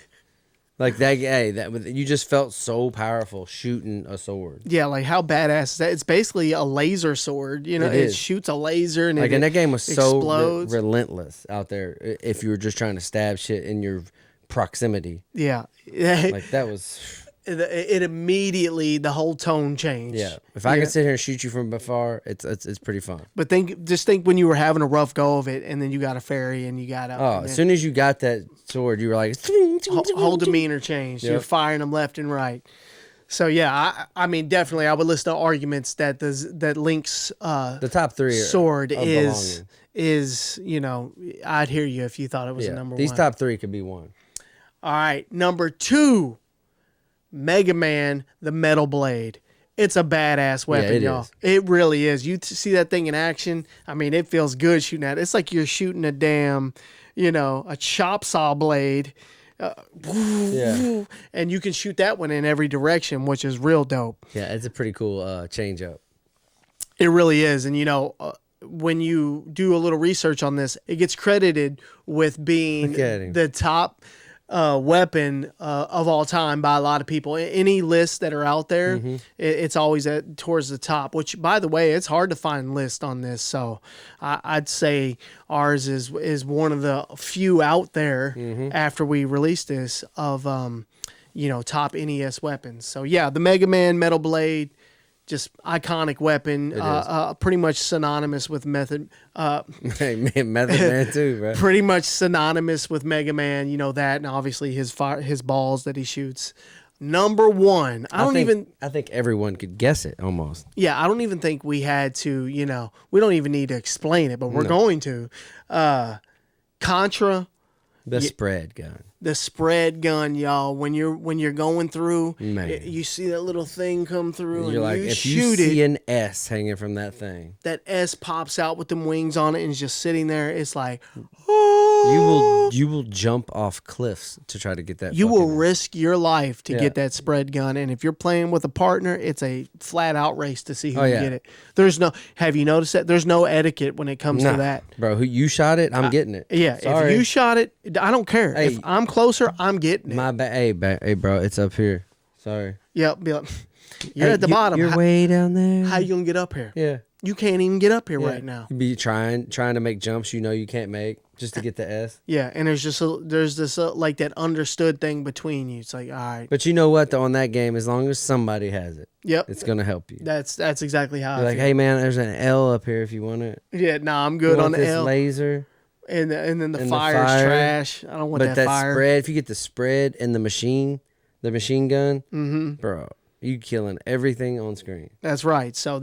Like that, hey, you just felt so powerful shooting a sword. Yeah, like how badass is that? It's basically a laser sword. You know, it shoots a laser and and that game was explodes. so relentless out there. If you were just trying to stab shit in your proximity, yeah, like that was. It immediately the whole tone changed. Yeah, if I could sit here and shoot you from afar, it's pretty fun. But just think when you were having a rough go of it, and then you got a fairy, and you got up. Oh, as soon as you got that sword, you were like, whole demeanor changed. Yep. You're firing them left and right. So yeah, I mean, definitely, I would list the arguments that Link's the top three sword is I'd hear you if you thought it was a number one. These top three could be one. All right, number 2. Mega Man, the Metal Blade. It's a badass weapon, y'all. It really is. You see that thing in action, I mean, it feels good shooting at it. It's like you're shooting a damn, a chop saw blade. And you can shoot that one in every direction, which is real dope. Yeah, it's a pretty cool change up. It really is. And, when you do a little research on this, it gets credited with being the top weapon of all time by a lot of people. Any lists that are out there, it's always towards the top, which, by the way, it's hard to find lists on this. So I'd say ours is one of the few out there after we released this of, top NES weapons. So yeah, the Mega Man Metal Blade, just iconic weapon, pretty much synonymous with Method Man too, bro. Pretty much synonymous with Mega Man, that, and obviously his balls that he shoots. Number 1, I think everyone could guess it almost. Yeah, I don't even think we had to, we don't even need to explain it, but we're going to. Contra. The spread gun. The spread gun, y'all. When you're going through, you see that little thing come through, you're and like, if you see an S hanging from that thing, that S pops out with them wings on it and is just sitting there. It's like, you will jump off cliffs to try to get that. You will risk your life to get that spread gun, and if you're playing with a partner, it's a flat out race to see who can get it. Have you noticed that? There's no etiquette when it comes to that, bro. Who you shot it? I'm getting it. Yeah, sorry. If you shot it, I don't care. Hey, if I'm closer, I'm getting it. My bad. Hey, bro, it's up here. Sorry. Yep. Be like, you're at the bottom. You're way down there. How you gonna get up here? Yeah. You can't even get up here right now. You be trying to make jumps you can't make just to get the S. Yeah, and there's this like that understood thing between you. It's like, all right. But you know what though, on that game, as long as somebody has it, it's gonna help you. That's exactly how. You're like, hey man, there's an L up here if you want it. Yeah, nah, I'm good on the L. Laser. And then the fire's trash. I don't want that fire. Spread, if you get the spread and the machine gun, bro, you killing everything on screen. That's right. So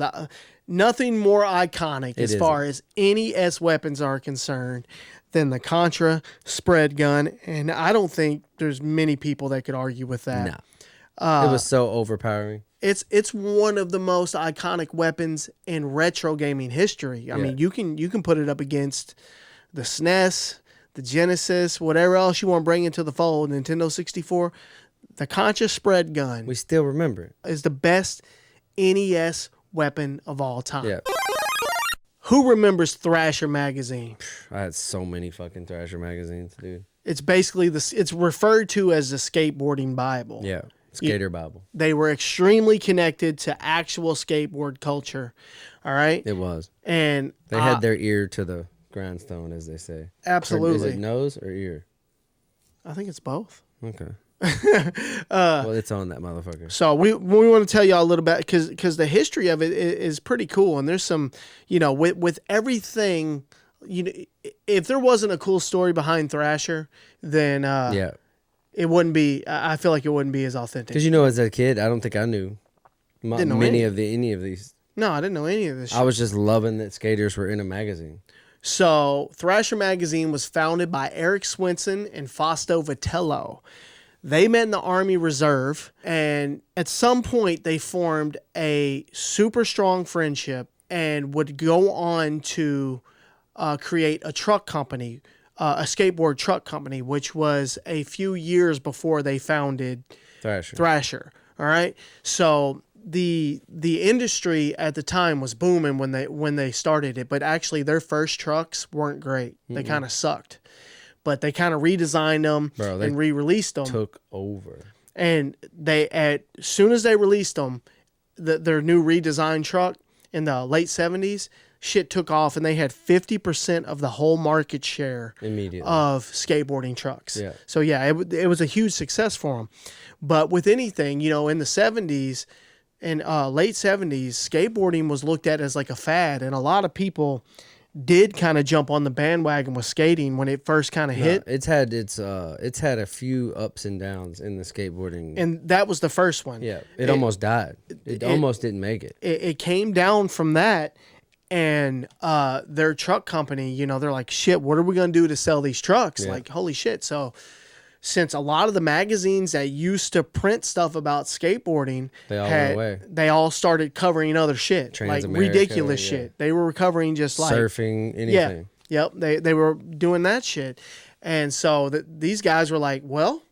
nothing more iconic as far as NES weapons are concerned than the Contra spread gun, and I don't think there's many people that could argue with that. No, it was so overpowering. It's one of the most iconic weapons in retro gaming history. I mean, you can put it up against the SNES, the Genesis, whatever else you want to bring into the fold, Nintendo 64, the Contra spread gun. We still remember it. Is the best NES weapon of all time. Yeah. Who remembers Thrasher Magazine? I had so many fucking Thrasher magazines, dude. It's basically it's referred to as the skateboarding Bible. Yeah. Skater Bible. They were extremely connected to actual skateboard culture. All right? It was. And they had their ear to the grindstone, as they say. Absolutely. Is it nose or ear? I think it's both. Okay. Well, it's on that motherfucker. So we want to tell y'all a little bit because the history of it is pretty cool, and there's some, with everything, if there wasn't a cool story behind Thrasher, then it wouldn't be. I feel like it wouldn't be as authentic. Because as a kid, I don't think I knew any of these. No, I didn't know any of this shit. I was just loving that skaters were in a magazine. So, Thrasher Magazine was founded by Eric Swinson and Fausto Vitello. They met in the Army Reserve, and at some point, they formed a super strong friendship and would go on to create a truck company, a skateboard truck company, which was a few years before they founded Thrasher. All right? So the industry at the time was booming when they started it, but actually their first trucks weren't great. They kind of sucked. but they kind of redesigned them and re-released them. Took over. And they, as soon as they released them, their new redesigned truck in the late 70s, shit took off, and they had 50% of the whole market share immediately of skateboarding trucks. Yeah. So yeah, it was a huge success for them. But with anything, you know, in the 70s and late 70s, skateboarding was looked at as like a fad, and a lot of people did kind of jump on the bandwagon with skating when it first kind of hit. It's had a few ups and downs in the skateboarding, and that was the first one. Yeah, it almost died. It almost didn't make it. It came down from that, and their truck company, you know, they're like, shit, what are we gonna do to sell these trucks? Yeah. Like, holy shit. So since a lot of the magazines that used to print stuff about skateboarding, they all went away. They all started covering other shit, like ridiculous shit. They were covering just like surfing, anything. Yeah, yep. They were doing that shit, and so these guys were like, well,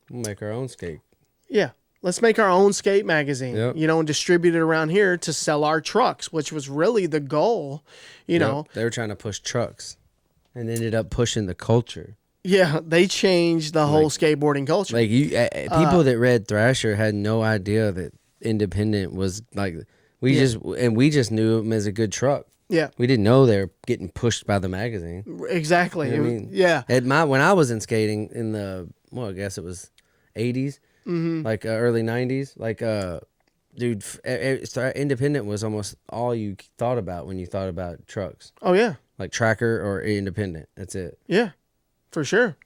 we'll make our own skate. Yeah, let's make our own skate magazine. Yep. You know, and distribute it around here to sell our trucks, which was really the goal. You know, they were trying to push trucks, and ended up pushing the culture. Yeah, they changed the whole skateboarding culture. Like people that read Thrasher had no idea that independent was like we just knew him as a good truck. Yeah, we didn't know they were getting pushed by the magazine. Exactly. You know what I mean, yeah. When I was in skating in the I guess it was 80's, like early 90's, like dude, independent was almost all you thought about when you thought about trucks. Oh yeah, like Tracker or independent. That's it. Yeah. For sure.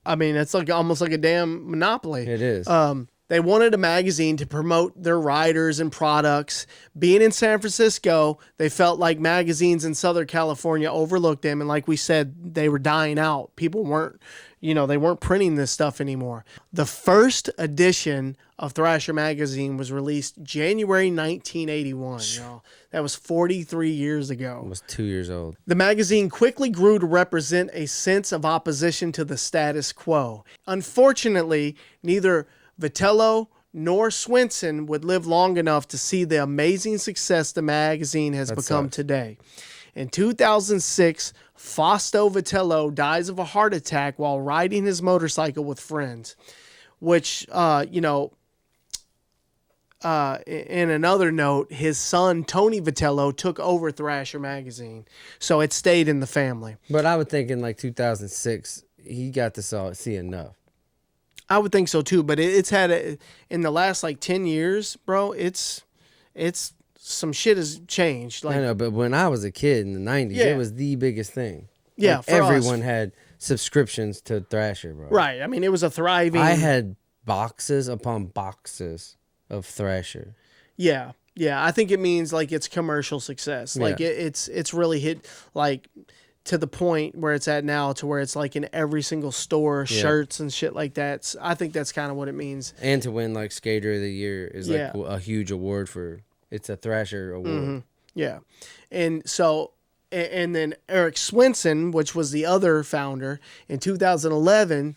I mean, it's like almost like a damn monopoly. It is. They wanted a magazine to promote their riders and products. Being in San Francisco, they felt like magazines in Southern California overlooked them. And like we said, they were dying out. People weren't, they weren't printing this stuff anymore. The first edition of Thrasher Magazine was released January 1981. Y'all. That was 43 years ago. I was 2 years old. The magazine quickly grew to represent a sense of opposition to the status quo. Unfortunately, neither Vitello nor Swenson would live long enough to see the amazing success the magazine has become today. In 2006, Fausto Vitello dies of a heart attack while riding his motorcycle with friends, which, in another note, his son, Tony Vitello, took over Thrasher Magazine. So it stayed in the family. But I would think in like 2006, he got to see enough. I would think so too. But it's had, in the last like 10 years, bro, it's some shit has changed. Like, I know, but when I was a kid in the 90s, it was the biggest thing. Yeah, like everyone had subscriptions to Thrasher, bro. Right. I mean, it was a thriving... I had boxes upon boxes of Thrasher. Yeah. Yeah. I think it means like it's commercial success. Like it's really hit like to the point where it's at now, to where it's like in every single store, shirts and shit like that. So I think that's kind of what it means. And to win like Skater of the Year is like a huge award for... It's a Thrasher award. Mm-hmm. Yeah. And so, and then Eric Swenson, which was the other founder, in 2011,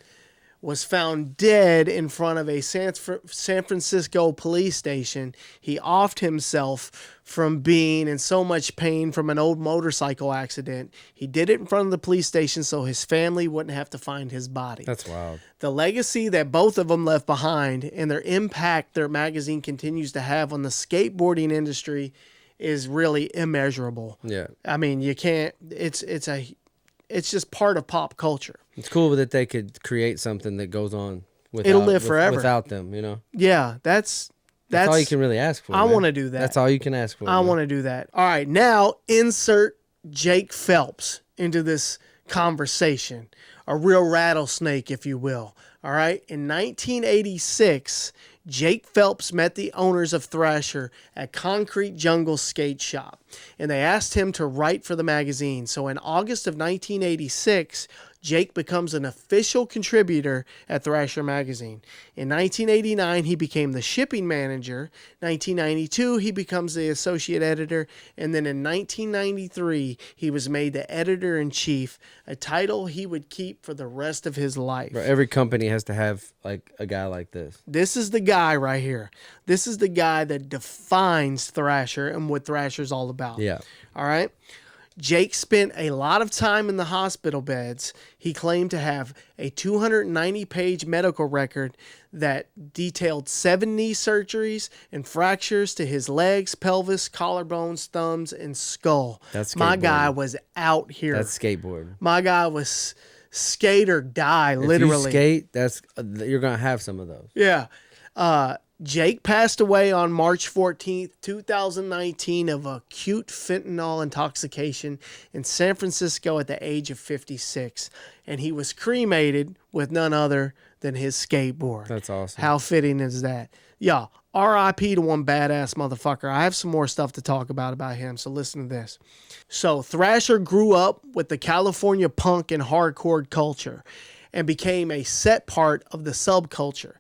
was found dead in front of a San Francisco police station. He offed himself from being in so much pain from an old motorcycle accident. He did it in front of the police station so his family wouldn't have to find his body. That's wild. The legacy that both of them left behind and their impact their magazine continues to have on the skateboarding industry is really immeasurable. Yeah. I mean, you can't, it's just part of pop culture. It's cool that they could create something that goes on it'll live forever without them, Yeah, that's all you can really ask for. I want to do that. That's all you can ask for. I want to do that. All right, now insert Jake Phelps into this conversation. A real rattlesnake, if you will. All right, in 1986, Jake Phelps met the owners of Thrasher at Concrete Jungle Skate Shop, and they asked him to write for the magazine. So in August of 1986, Jake becomes an official contributor at Thrasher Magazine. In 1989, he became the shipping manager. 1992, he becomes the associate editor. And then in 1993, he was made the editor-in-chief, a title he would keep for the rest of his life. Bro, every company has to have like a guy like this. This is the guy right here. This is the guy that defines Thrasher and what Thrasher's all about. Yeah. All right? Jake spent a lot of time in the hospital beds. He claimed to have a 290-page medical record that detailed 7 knee surgeries and fractures to his legs, pelvis, collarbones, thumbs, and skull. That's my guy was out here. That's skateboarding. My guy was skate or die, literally. If you skate, you're gonna have some of those. Yeah. Jake passed away on March 14th, 2019 of acute fentanyl intoxication in San Francisco at the age of 56. And he was cremated with none other than his skateboard. That's awesome. How fitting is that? Yeah, R.I.P. to one badass motherfucker. I have some more stuff to talk about him, so listen to this. So Thrasher grew up with the California punk and hardcore culture and became a set part of the subculture.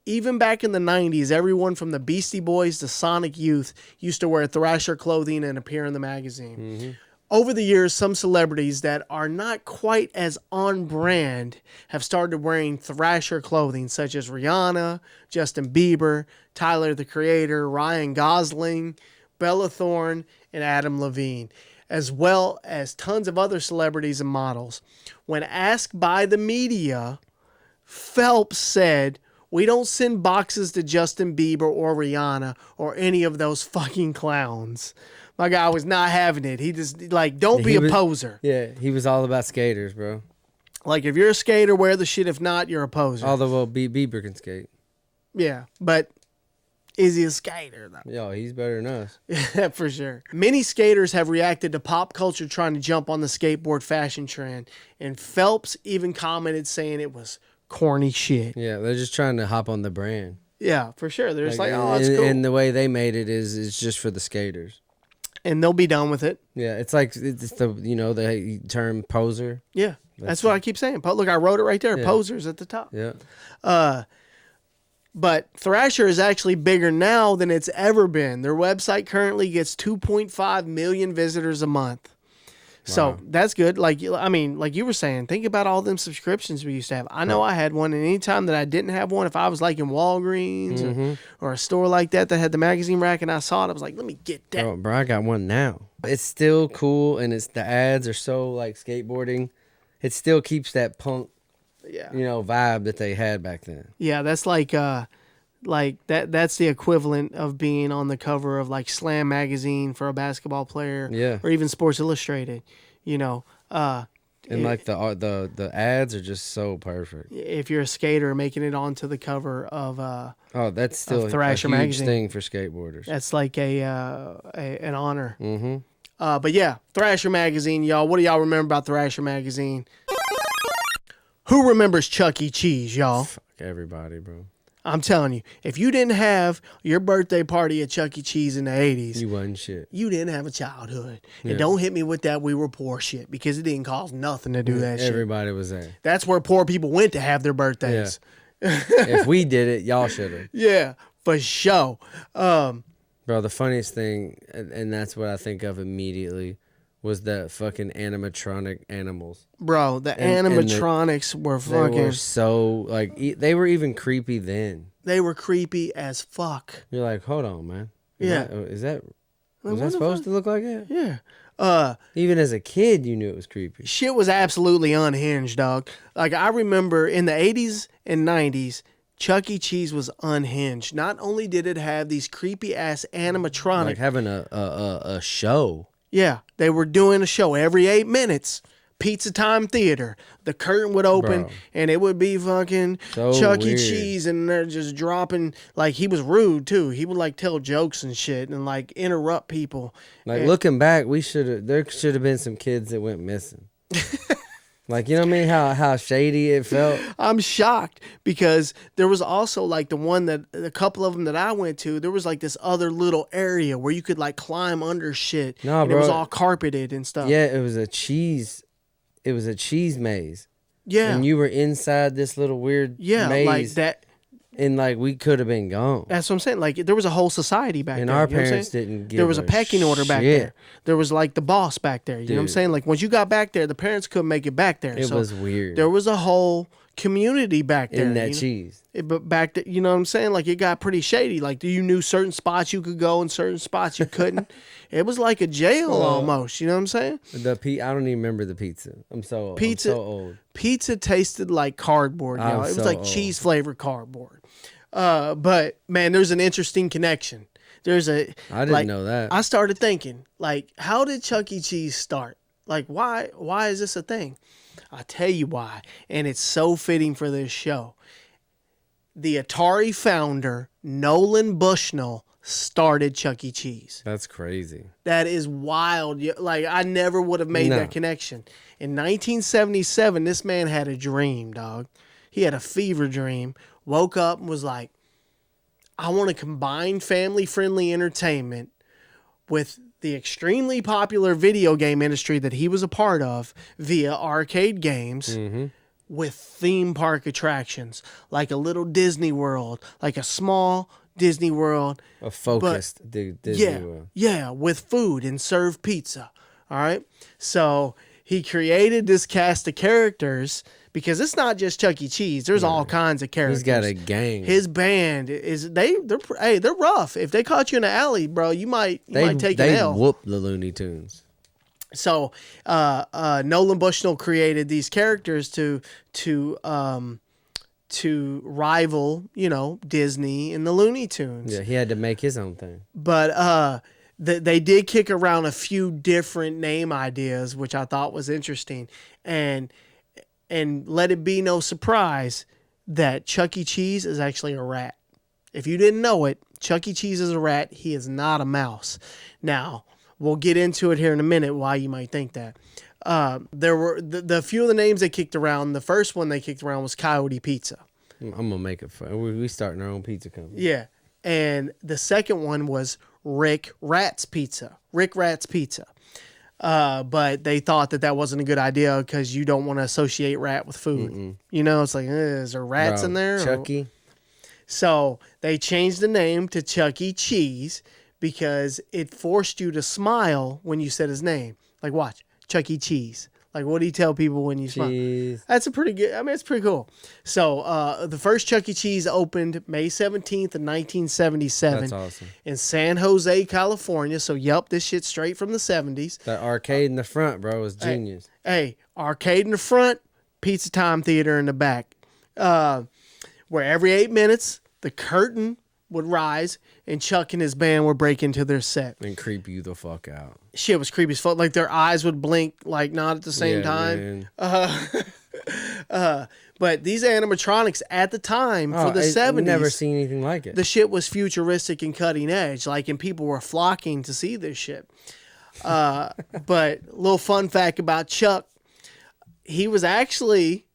Even back in the 90s, everyone from the Beastie Boys to Sonic Youth used to wear Thrasher clothing and appear in the magazine. Mm-hmm. Over the years, some celebrities that are not quite as on brand have started wearing Thrasher clothing, such as Rihanna, Justin Bieber, Tyler the Creator, Ryan Gosling, Bella Thorne, and Adam Levine, as well as tons of other celebrities and models. When asked by the media, Phelps said, "We don't send boxes to Justin Bieber or Rihanna or any of those fucking clowns." My guy was not having it. He just, don't be a poser. Yeah, he was all about skaters, bro. Like, if you're a skater, wear the shit. If not, you're a poser. Although, Bieber can skate. Yeah, but is he a skater, though? Yo, he's better than us. Yeah, for sure. Many skaters have reacted to pop culture trying to jump on the skateboard fashion trend, and Phelps even commented saying it was corny shit. Yeah, they're just trying to hop on the brand. Yeah, for sure. They're just oh, it's cool. And the way they made it is just for the skaters. And they'll be done with it. Yeah, it's like it's the term poser. Yeah, that's what I keep saying. Look, I wrote it right there. Yeah. Posers at the top. Yeah. But Thrasher is actually bigger now than it's ever been. Their website currently gets 2.5 million visitors a month. So that's good. Like you were saying, think about all them subscriptions we used to have. I know I had one, and anytime that I didn't have one, if I was like in Walgreens or a store like that had the magazine rack and I saw it, I was like, let me get that. Bro, I got one now. It's still cool, and the ads are so like skateboarding. It still keeps that punk, vibe that they had back then. Yeah, that's like that's the equivalent of being on the cover of like Slam magazine for a basketball player, or even Sports Illustrated, and like the ads are just so perfect. If you're a skater making it onto the cover of that's still Thrasher a huge magazine thing for skateboarders. That's like an honor. Mm-hmm. But yeah, Thrasher Magazine, y'all. What do y'all remember about Thrasher Magazine? Who remembers Chuck E. Cheese, y'all? Fuck everybody, bro. I'm telling you, if you didn't have your birthday party at Chuck E. Cheese in the 80s, you wasn't shit. You didn't have a childhood. Yeah. And don't hit me with that we were poor shit, because it didn't cost nothing to do that shit. Everybody was there. That's where poor people went to have their birthdays. Yeah. If we did it, y'all should have. Yeah, for sure. Bro, the funniest thing, and that's what I think of immediately, was the fucking animatronic animals. Bro, the animatronics were fucking... They were so, they were even creepy then. They were creepy as fuck. You're like, hold on, man. Was that supposed to look like that? Yeah. Even as a kid, you knew it was creepy. Shit was absolutely unhinged, dog. Like, I remember in the 80s and 90s, Chuck E. Cheese was unhinged. Not only did it have these creepy-ass animatronics... Like having a show. Yeah, they were doing a show every 8 minutes. Pizza Time Theater. The curtain would open, and it would be fucking Chuck E. Cheese, and they're just dropping. Like, he was rude too. He would tell jokes and shit, and interrupt people. Looking back, there should have been some kids that went missing. You know what I mean? How shady it felt. I'm shocked, because there was also the one that a couple of them that I went to. There was this other little area where you could climb under shit. No, and bro, it was all carpeted and stuff. Yeah, it was a cheese. It was a cheese maze. Yeah, and you were inside this little weird maze. Like that. And we could have been gone. That's what I'm saying. There was a whole society back there. And our parents didn't give There was a pecking order back there. There was the boss back there. You know what I'm saying? Once you got back there, the parents couldn't make it back there. It was weird. There was a whole community back there. In that cheese. But back there, you know what I'm saying? Like, it got pretty shady. Like, you knew certain spots you could go and certain spots you couldn't. It was like a jail almost. You know what I'm saying? I don't even remember the pizza. I'm so old. Pizza tasted like cardboard, y'all. It was like cheese flavored cardboard. But man, there's an interesting connection. I didn't know that. I started thinking, like, how did Chuck E. Cheese start? Like, why is this a thing? I'll tell you why. And it's so fitting for this show. The Atari founder, Nolan Bushnell, started Chuck E. Cheese. That's crazy. That is wild. Like, I never would have made that connection. In 1977, this man had a dream, dog. He had a fever dream. Woke up and was like, I want to combine family-friendly entertainment with the extremely popular video game industry that he was a part of via arcade games with theme park attractions, like a little Disney World, like a small Disney World. A focused Disney World. Yeah, with food and serve pizza. All right? So he created this cast of characters because it's not just Chuck E. Cheese. There's all kinds of characters. He's got a gang. His band they're rough. If they caught you in the alley, bro, you might take an L. They whoop the Looney Tunes. So Nolan Bushnell created these characters to rival, Disney and the Looney Tunes. Yeah, he had to make his own thing. But they did kick around a few different name ideas, which I thought was interesting. And let it be no surprise that Chuck E. Cheese is actually a rat. If you didn't know it, Chuck E. Cheese is a rat. He is not a mouse. Now, we'll get into it here in a minute why you might think that. There were the few of the names they kicked around. The first one they kicked around was Coyote Pizza. I'm going to make it fun. We starting our own pizza company. Yeah. And the second one was Rick Rat's Pizza. Rick Rat's Pizza. But they thought that wasn't a good idea because you don't want to associate rat with food. It's like, is there rats in there? Chucky. So they changed the name to Chuck E. Cheese because it forced you to smile when you said his name. Like, watch, Chuck E. Cheese. Like, what do you tell people when you smile? That's a pretty good, it's pretty cool. So the first Chuck E. Cheese opened May 17th of 1977. That's awesome. In San Jose, California. So, this shit's straight from the 70s. That arcade in the front, bro, was genius. Hey, arcade in the front, Pizza Time Theater in the back. Where every 8 minutes, the curtain would rise and Chuck and his band would break into their set. And creep you the fuck out. Shit was creepy as fuck. Like, their eyes would blink, like, not at the same time. But these animatronics at the time for the 70s. I've never seen anything like it. The shit was futuristic and cutting edge. Like, and people were flocking to see this shit. But little fun fact about Chuck, he was actually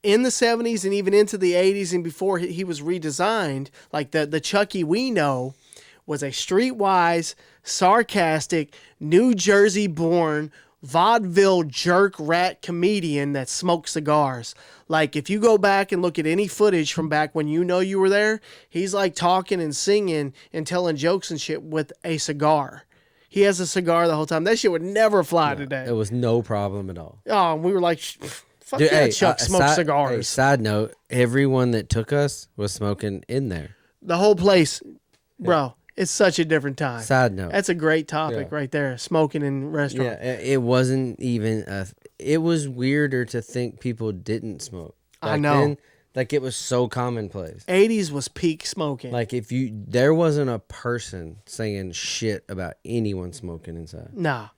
in the 70s and even into the 80s and before he was redesigned, like the Chucky we know was a streetwise, sarcastic, New Jersey-born, vaudeville jerk rat comedian that smoked cigars. Like, if you go back and look at any footage from back when you were there, he's like talking and singing and telling jokes and shit with a cigar. He has a cigar the whole time. That shit would never fly today. It was no problem at all. Oh, and we were like, fuck yeah, Chuck smokes cigars. Side note, everyone that took us was smoking in there. The whole place, bro, it's such a different time. Side note. That's a great topic right there, smoking in restaurants. Yeah, it wasn't even, it was weirder to think people didn't smoke. I know. Then, like, it was so commonplace. 80's was peak smoking. Like, there wasn't a person saying shit about anyone smoking inside. Nah.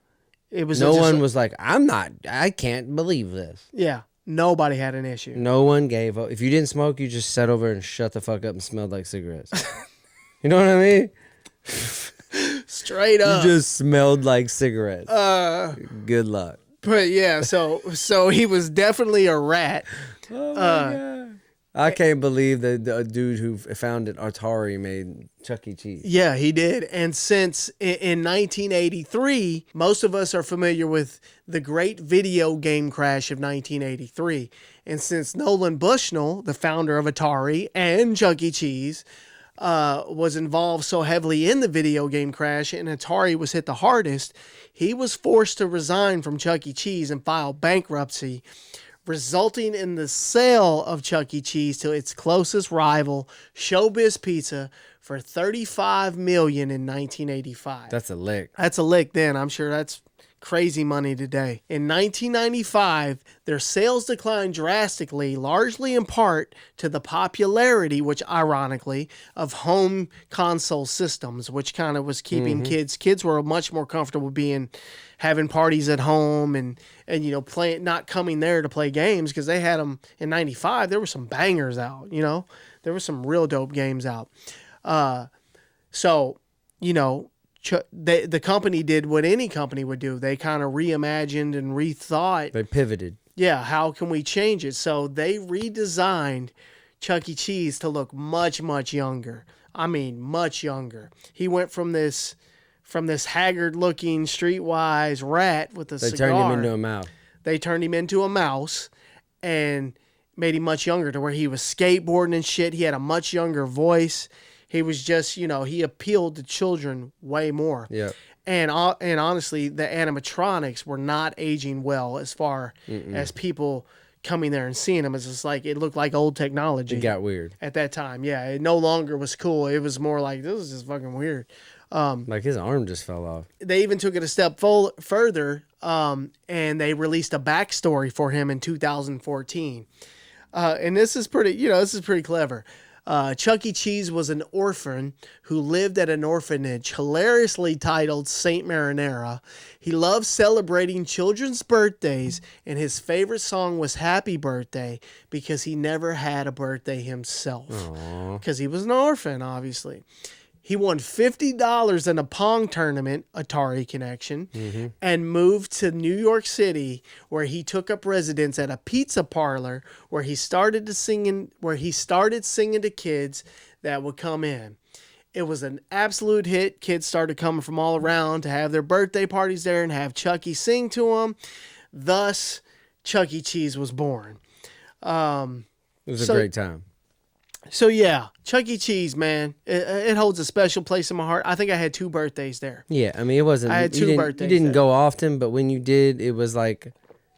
It was no one was like, I can't believe this. Yeah. Nobody had an issue. No one gave up. If you didn't smoke, you just sat over and shut the fuck up and smelled like cigarettes. You know what I mean? Straight up. You just smelled like cigarettes. Good luck. But yeah, so he was definitely a rat. Oh my God. I can't believe that the dude who founded Atari made Chuck E. Cheese. Yeah, he did. And since in 1983, most of us are familiar with the great video game crash of 1983. And since Nolan Bushnell, the founder of Atari and Chuck E. Cheese, was involved so heavily in the video game crash and Atari was hit the hardest, he was forced to resign from Chuck E. Cheese and file bankruptcy resulting in the sale of Chuck E. Cheese to its closest rival, Showbiz Pizza, for $35 million in 1985. That's a lick. That's a lick then. I'm sure that's crazy money today. In 1995, their sales declined drastically, largely in part to the popularity, which ironically, of home console systems, which kind of was keeping kids were much more comfortable having parties at home and playing, not coming there to play games, because they had them in 95. There were some bangers out, there were some real dope games out. The company did what any company would do. They kind of reimagined and rethought. They pivoted. Yeah, how can we change it? So they redesigned Chuck E. Cheese to look much, much younger. I mean, much younger. He went from this haggard-looking, streetwise rat with a cigar. They turned him into a mouse. They turned him into a mouse and made him much younger, to where he was skateboarding and shit. He had a much younger voice. He was just, he appealed to children way more. Yeah. And honestly, the animatronics were not aging well as far as people coming there and seeing them. It's just like, it looked like old technology. It got weird. At that time, yeah. It no longer was cool. It was more like, this is just fucking weird. Like his arm just fell off. They even took it a step further, and they released a backstory for him in 2014. And this is pretty clever. Chuck E. Cheese was an orphan who lived at an orphanage hilariously titled Saint Marinara. He loved celebrating children's birthdays, and his favorite song was Happy Birthday, because he never had a birthday himself. Because he was an orphan, obviously. He won $50 in a Pong tournament, Atari connection, and moved to New York City, where he took up residence at a pizza parlor where he started singing to kids that would come in. It was an absolute hit. Kids started coming from all around to have their birthday parties there and have Chuck E. sing to them. Thus, Chuck E. Cheese was born. It was a great time. So yeah, Chuck E. Cheese, man, it holds a special place in my heart. I think I had 2 birthdays there. Yeah, I mean, it wasn't. I had 2 birthdays. You didn't go often, but when you did, it was like,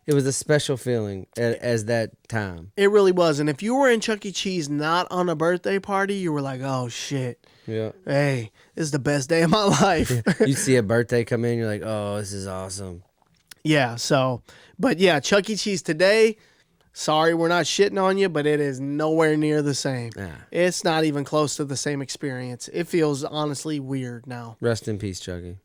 it was a special feeling as that time. It really was. And if you were in Chuck E. Cheese not on a birthday party, you were like, oh shit. Yeah. Hey, this is the best day of my life. You see a birthday come in, you're like, oh, this is awesome. Yeah. So, but yeah, Chuck E. Cheese today. Sorry, we're not shitting on you, but it is nowhere near the same. Yeah. It's not even close to the same experience. It feels honestly weird now. Rest in peace, Chucky.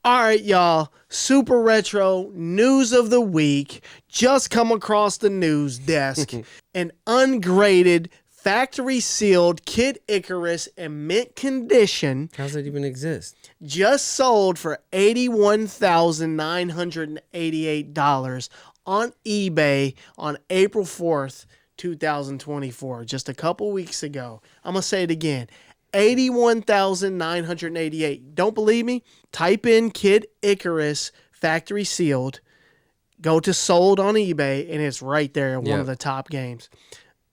All right, y'all. Super retro news of the week. Just come across the news desk. An ungraded, factory sealed Kid Icurus in mint condition. How does it even exist? Just sold for $81,988 on eBay on April 4th, 2024, just a couple weeks ago. I'm going to say it again. $81,988. Don't believe me? Type in Kid Icurus factory sealed. Go to sold on eBay, and it's right there in one of the top games.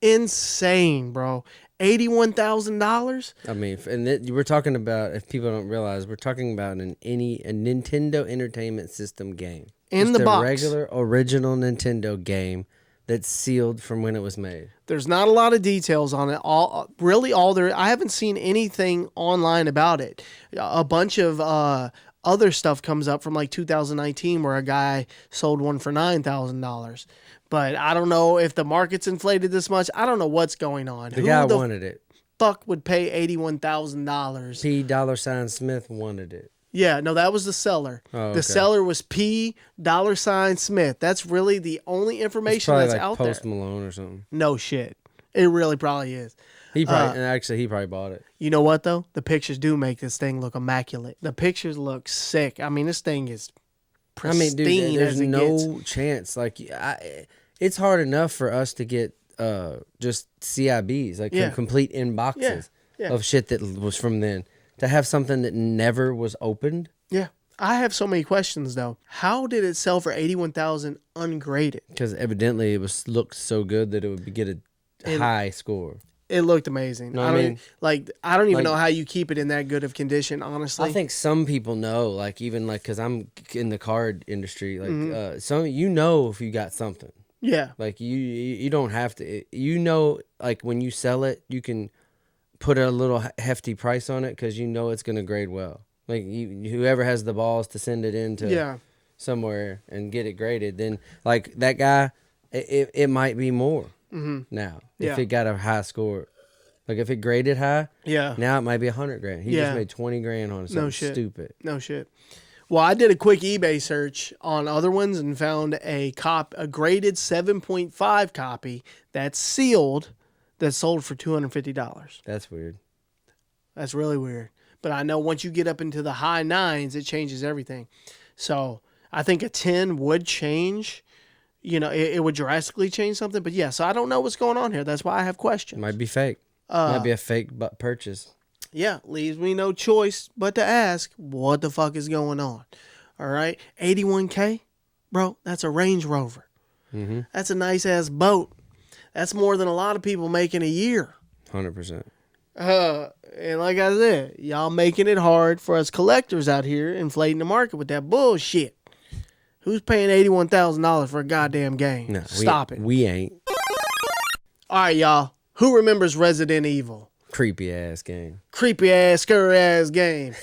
Insane, bro. $81,000? I mean, and we're talking about, if people don't realize, we're talking about a Nintendo Entertainment System game. In the box. A regular, original Nintendo game that's sealed from when it was made. There's not a lot of details on it. I haven't seen anything online about it. A bunch of other stuff comes up from like 2019 where a guy sold one for $9,000. But I don't know if the market's inflated this much. I don't know what's going on. The guy wanted it. Fuck would pay $81,000? P. Smith wanted it. Yeah, no, that was the seller. Oh, okay. The seller was P. Smith. That's really the only information that's like out there. Post Malone or something. No shit. It really probably is. He probably bought it. You know what though? The pictures do make this thing look immaculate. The pictures look sick. I mean, this thing is pristine. I mean, dude, there's no chance. Like, it's hard enough for us to get just CIBs, like complete inboxes of shit that was from then. To have something that never was opened? Yeah. I have so many questions, though. How did it sell for $81,000 ungraded? Because evidently it looked so good that it would get a high score. It looked amazing. No, I don't even know how you keep it in that good of condition, honestly. I think some people know, like, even, like, because I'm in the card industry, like, some, if you got something. Yeah. Like you don't have to. You know, like when you sell it, you can put a little hefty price on it because you know it's gonna grade well. Like whoever has the balls to send it into somewhere and get it graded, then like that guy, it might be more now if it got a high score. Like if it graded high, now it might be $100,000. He just made $20,000 on something stupid. No shit. Well, I did a quick eBay search on other ones and found a graded 7.5 copy that's sealed that sold for $250. That's weird. That's really weird. But I know once you get up into the high 9s, it changes everything. So I think a 10 would change. You know, it would drastically change something. But yeah, so I don't know what's going on here. That's why I have questions. Might be fake. Might be a fake purchase. Yeah, leaves me no choice but to ask, what the fuck is going on? All right, $81K, bro, that's a Range Rover. Mm-hmm. That's a nice-ass boat. That's more than a lot of people make in a year. 100%. And like I said, y'all making it hard for us collectors out here, inflating the market with that bullshit. Who's paying $81,000 for a goddamn game? No, Stop it. We ain't. All right, y'all. Who remembers Resident Evil? Creepy ass game. Creepy ass, scary ass game.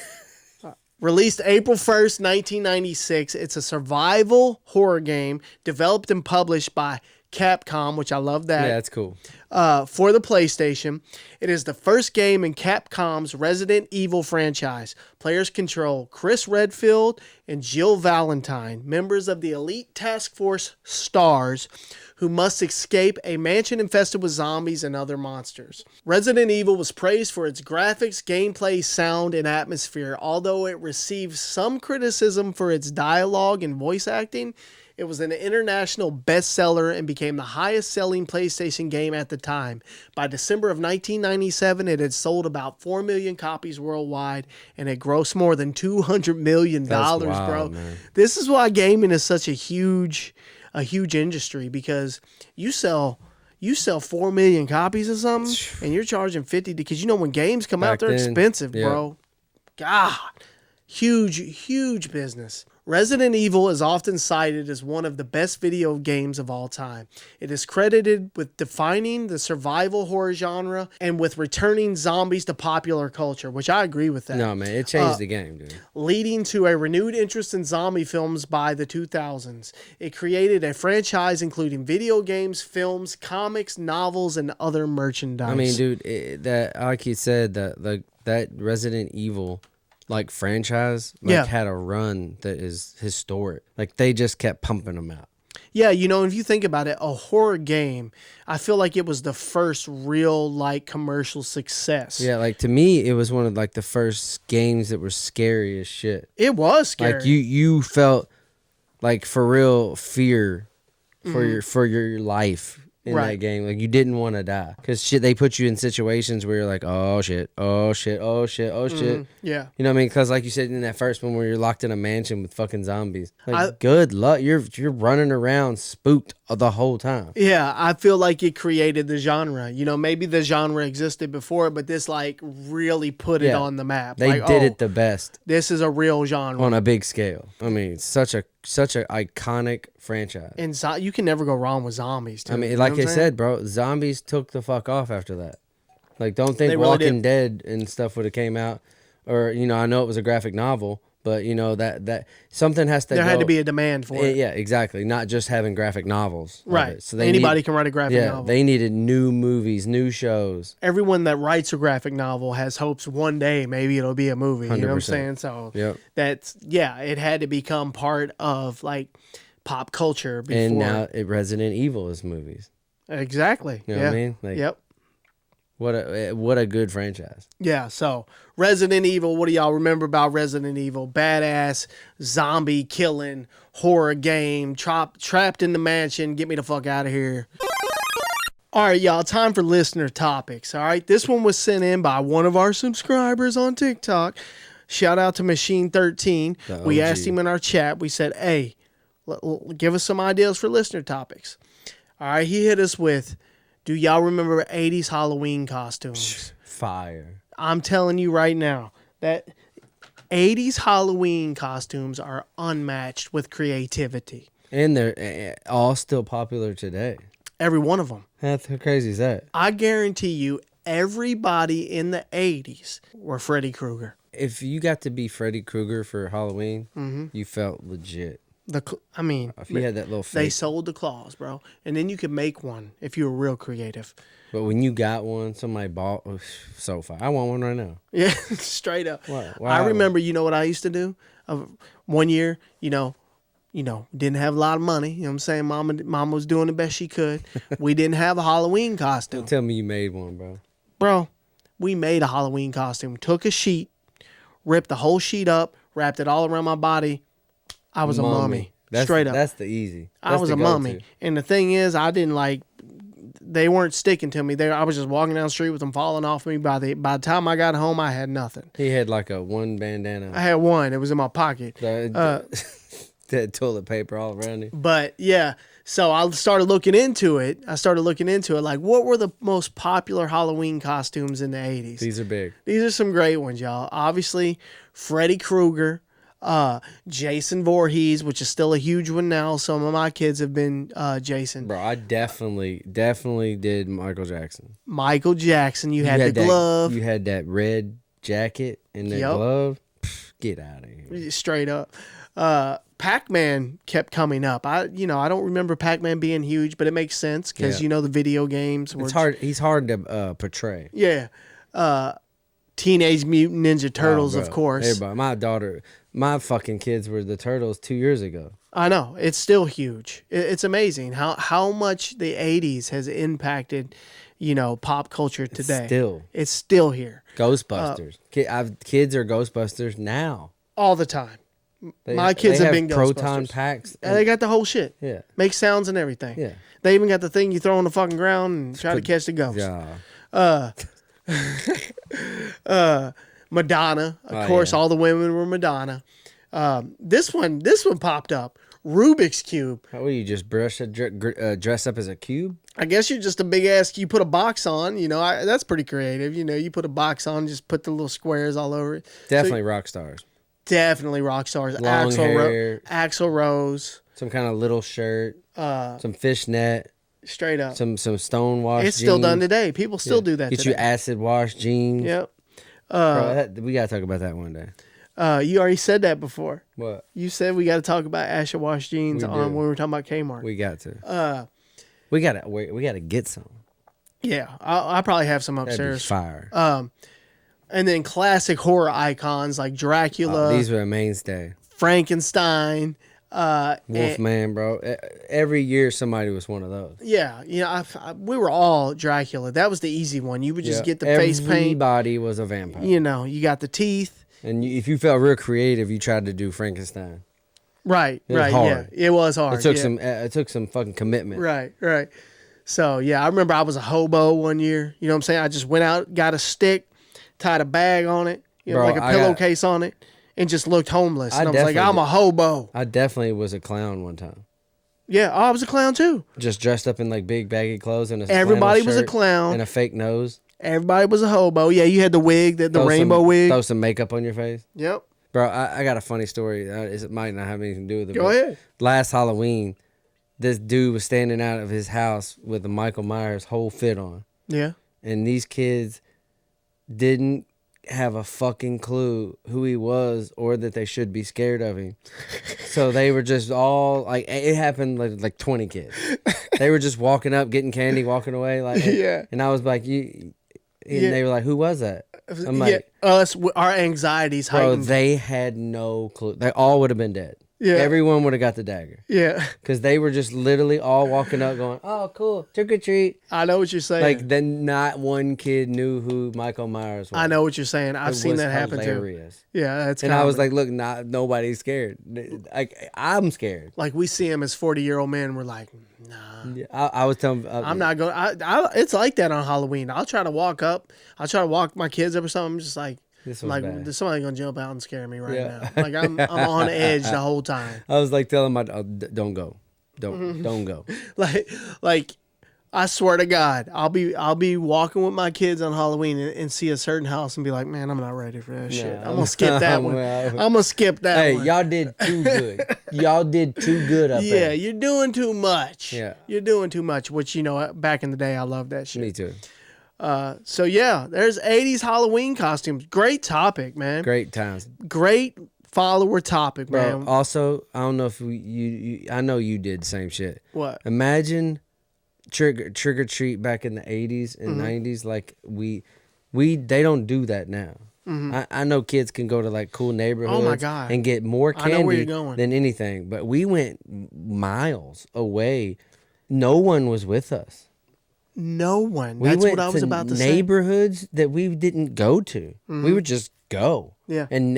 Released April 1st, 1996. It's a survival horror game developed and published by Capcom, which I love that. Yeah, that's cool. For the PlayStation. It is the first game in Capcom's Resident Evil franchise. Players control Chris Redfield and Jill Valentine, members of the Elite Task Force STARS, who must escape a mansion infested with zombies and other monsters. Resident Evil was praised for its graphics, gameplay, sound, and atmosphere. Although it received some criticism for its dialogue and voice acting, it was an international bestseller and became the highest-selling PlayStation game at the time. By December of 1997, it had sold about 4 million copies worldwide, and it grossed more than $200 million, That's wild, bro. Man. This is why gaming is such a huge industry, because you sell 4 million copies of something, and you're charging 50 because you know when games come out, they're expensive, bro. God, huge business. Resident Evil is often cited as one of the best video games of all time. It is credited with defining the survival horror genre and with returning zombies to popular culture, which I agree with that. No, man, it changed the game, dude. Leading to a renewed interest in zombie films by the 2000s. It created a franchise including video games, films, comics, novels, and other merchandise. I mean, dude, that like you said, that Resident Evil franchise had a run that is historic. Like they just kept pumping them out. Yeah, you know, if you think about it, a horror game, I feel like it was the first real commercial success. Yeah, like to me, it was one of the first games that were scary as shit. It was scary. Like you felt for real fear for your life. In that game, like you didn't want to die because they put you in situations where you're like, oh shit. Yeah, you know what I mean? Because like you said in that first one where you're locked in a mansion with fucking zombies, good luck. You're running around spooked the whole time. Yeah, I feel like it created the genre. You know, maybe the genre existed before, but this really put it on the map. They did it the best. This is a real genre on a big scale. I mean, it's such a iconic franchise. And you can never go wrong with zombies, too. I mean, like I said, bro, zombies took the fuck off after that. Like, don't think Walking Dead and stuff would have came out. Or, I know it was a graphic novel, but, that something has to There had to be a demand for it. Yeah, exactly. Not just having graphic novels. Right. So anybody can write a graphic novel. They needed new movies, new shows. Everyone that writes a graphic novel has hopes one day maybe it'll be a movie. 100%. You know what I'm saying? So it had to become part of pop culture before. And now Resident Evil is movies. Exactly. You know what I mean? Yep. What a good franchise. Yeah, so Resident Evil, what do y'all remember about Resident Evil? Badass, zombie killing, horror game, trapped in the mansion, get me the fuck out of here. All right, y'all, time for listener topics, all right? This one was sent in by one of our subscribers on TikTok. Shout out to Machine13. We asked him in our chat, we said, hey, give us some ideas for listener topics. All right, he hit us with, do y'all remember 80's Halloween costumes? Fire. I'm telling you right now that 80's Halloween costumes are unmatched with creativity. And they're all still popular today. Every one of them. How crazy is that? I guarantee you, everybody in the 80s were Freddy Krueger. If you got to be Freddy Krueger for Halloween, you felt legit. If you had that little they sold the claws, bro. And then you could make one if you were real creative. But when you got one, somebody bought, so far. I want one right now. Yeah, straight up. Wow. I remember, you know what I used to do? One year, didn't have a lot of money. You know what I'm saying? Mama was doing the best she could. We didn't have a Halloween costume. Don't tell me you made one, bro. Bro, we made a Halloween costume. Took a sheet, ripped the whole sheet up, wrapped it all around my body. I was a mummy. Straight up. That's the easy. I was a mummy. And the thing is, I didn't they weren't sticking to me. I was just walking down the street with them falling off me. By the time I got home, I had nothing. He had like a one bandana. I had one. It was in my pocket. That toilet paper all around him. But yeah, so I started looking into it. Like, what were the most popular Halloween costumes in the 80s? These are big. These are some great ones, y'all. Obviously, Freddy Krueger, Jason Voorhees, which is still a huge one now. Some of my kids have been Jason. Bro, I definitely did Michael Jackson. Michael Jackson. You had the glove. You had that red jacket and that glove. Pff, get out of here. Straight up. Pac-Man kept coming up. I don't remember Pac-Man being huge, but it makes sense because the video games were hard. He's hard to portray. Yeah. Teenage Mutant Ninja Turtles, of course. Everybody, my fucking kids were the Turtles 2 years ago. I know. It's still huge. It's amazing how much the 80s has impacted, pop culture today. It's still here. Ghostbusters. Kids are Ghostbusters now. All the time. My kids have been proton Ghostbusters. packs. And they got the whole shit. Yeah. Make sounds and everything. Yeah. They even got the thing you throw on the fucking ground and try to catch the ghost. Yeah. Madonna. Of course, all the women were Madonna. This one popped up. Rubik's Cube. How will you just dress up as a cube? I guess you're just a big ass. You put a box on. That's pretty creative. You put a box on, just put the little squares all over it. Definitely rock stars. Definitely rock stars. Long hair. Axl Rose. Some kind of little shirt. Some fishnet. Straight up. Some stone wash. It's still done today. People still do that. Get you acid wash jeans. Yep. Bro, we gotta talk about that one day. You already said that before. What? You said we got to talk about acid wash jeans when we were talking about Kmart. We got to. We gotta get some. Yeah, I probably have some upstairs. That'd be fire. And then classic horror icons like Dracula. These were a mainstay. Frankenstein. Wolfman, bro. Every year somebody was one of those. Yeah, we were all Dracula. That was the easy one. You would just get the face paint. Everybody was a vampire. You got the teeth. And if you felt real creative, you tried to do Frankenstein. Right, it was hard. Yeah, it was hard. It took some fucking commitment. Right. So yeah, I remember I was a hobo one year. You know what I'm saying? I just went out, got a stick, tied a bag on it, like a pillowcase on it, and just looked homeless. And I was like, I'm a hobo. I definitely was a clown one time. Yeah, I was a clown too. Just dressed up in like big baggy clothes and everybody was a clown and a fake nose. Everybody was a hobo. Yeah, you had the wig, the rainbow wig. Throw some makeup on your face. Yep. Bro, I got a funny story. It might not have anything to do with it. Go ahead. Last Halloween, this dude was standing out of his house with a Michael Myers whole fit on. Yeah. And these kids didn't have a fucking clue who he was or that they should be scared of him. So they were just all like, it happened like 20 kids. They were just walking up, getting candy, walking away. Yeah. And I was like, they were like, who was that? I'm like, our anxieties heightened. Bro, they had no clue. They all would have been dead. Yeah. Everyone would have got the dagger. Yeah. Because they were just literally all walking up going, oh, cool, trick or treat. I know what you're saying. Like, then not one kid knew who Michael Myers was. I know what you're saying. I've seen that happen hilarious. Too. Yeah, that's And I was like, look, nobody's scared. I'm scared. Like, we see him as 40-year-old men. We're like, nah. Yeah, I was telling... I'm not going... It's like that on Halloween. I'll try to walk up. I'll try to walk my kids up or something. I'm just like... There's somebody gonna jump out and scare me now. Like I'm on edge the whole time. I was like telling don't go, don't go. like I swear to God, I'll be walking with my kids on Halloween and see a certain house and be like, man, I'm not ready for that shit. I'm gonna skip that one. I'm gonna skip that one. Hey, y'all did too good. Y'all did too good up there. Yeah, you're doing too much. Yeah. You're doing too much, which, back in the day, I loved that shit. Me too. So, yeah, there's 80s Halloween costumes. Great topic, man. Great times. Great follower topic, Bro, man. also, I don't know if I know you did the same shit. What? Imagine trick or treat back in the 80s and 90s. Like, they don't do that now. I know kids can go to like cool neighborhoods Oh my God. and get more I know where candy you're going. than anything. But we went miles away. No one was with us. No one. We That's went what I was to about to say. neighborhoods that we didn't go to. We would just go. Yeah. And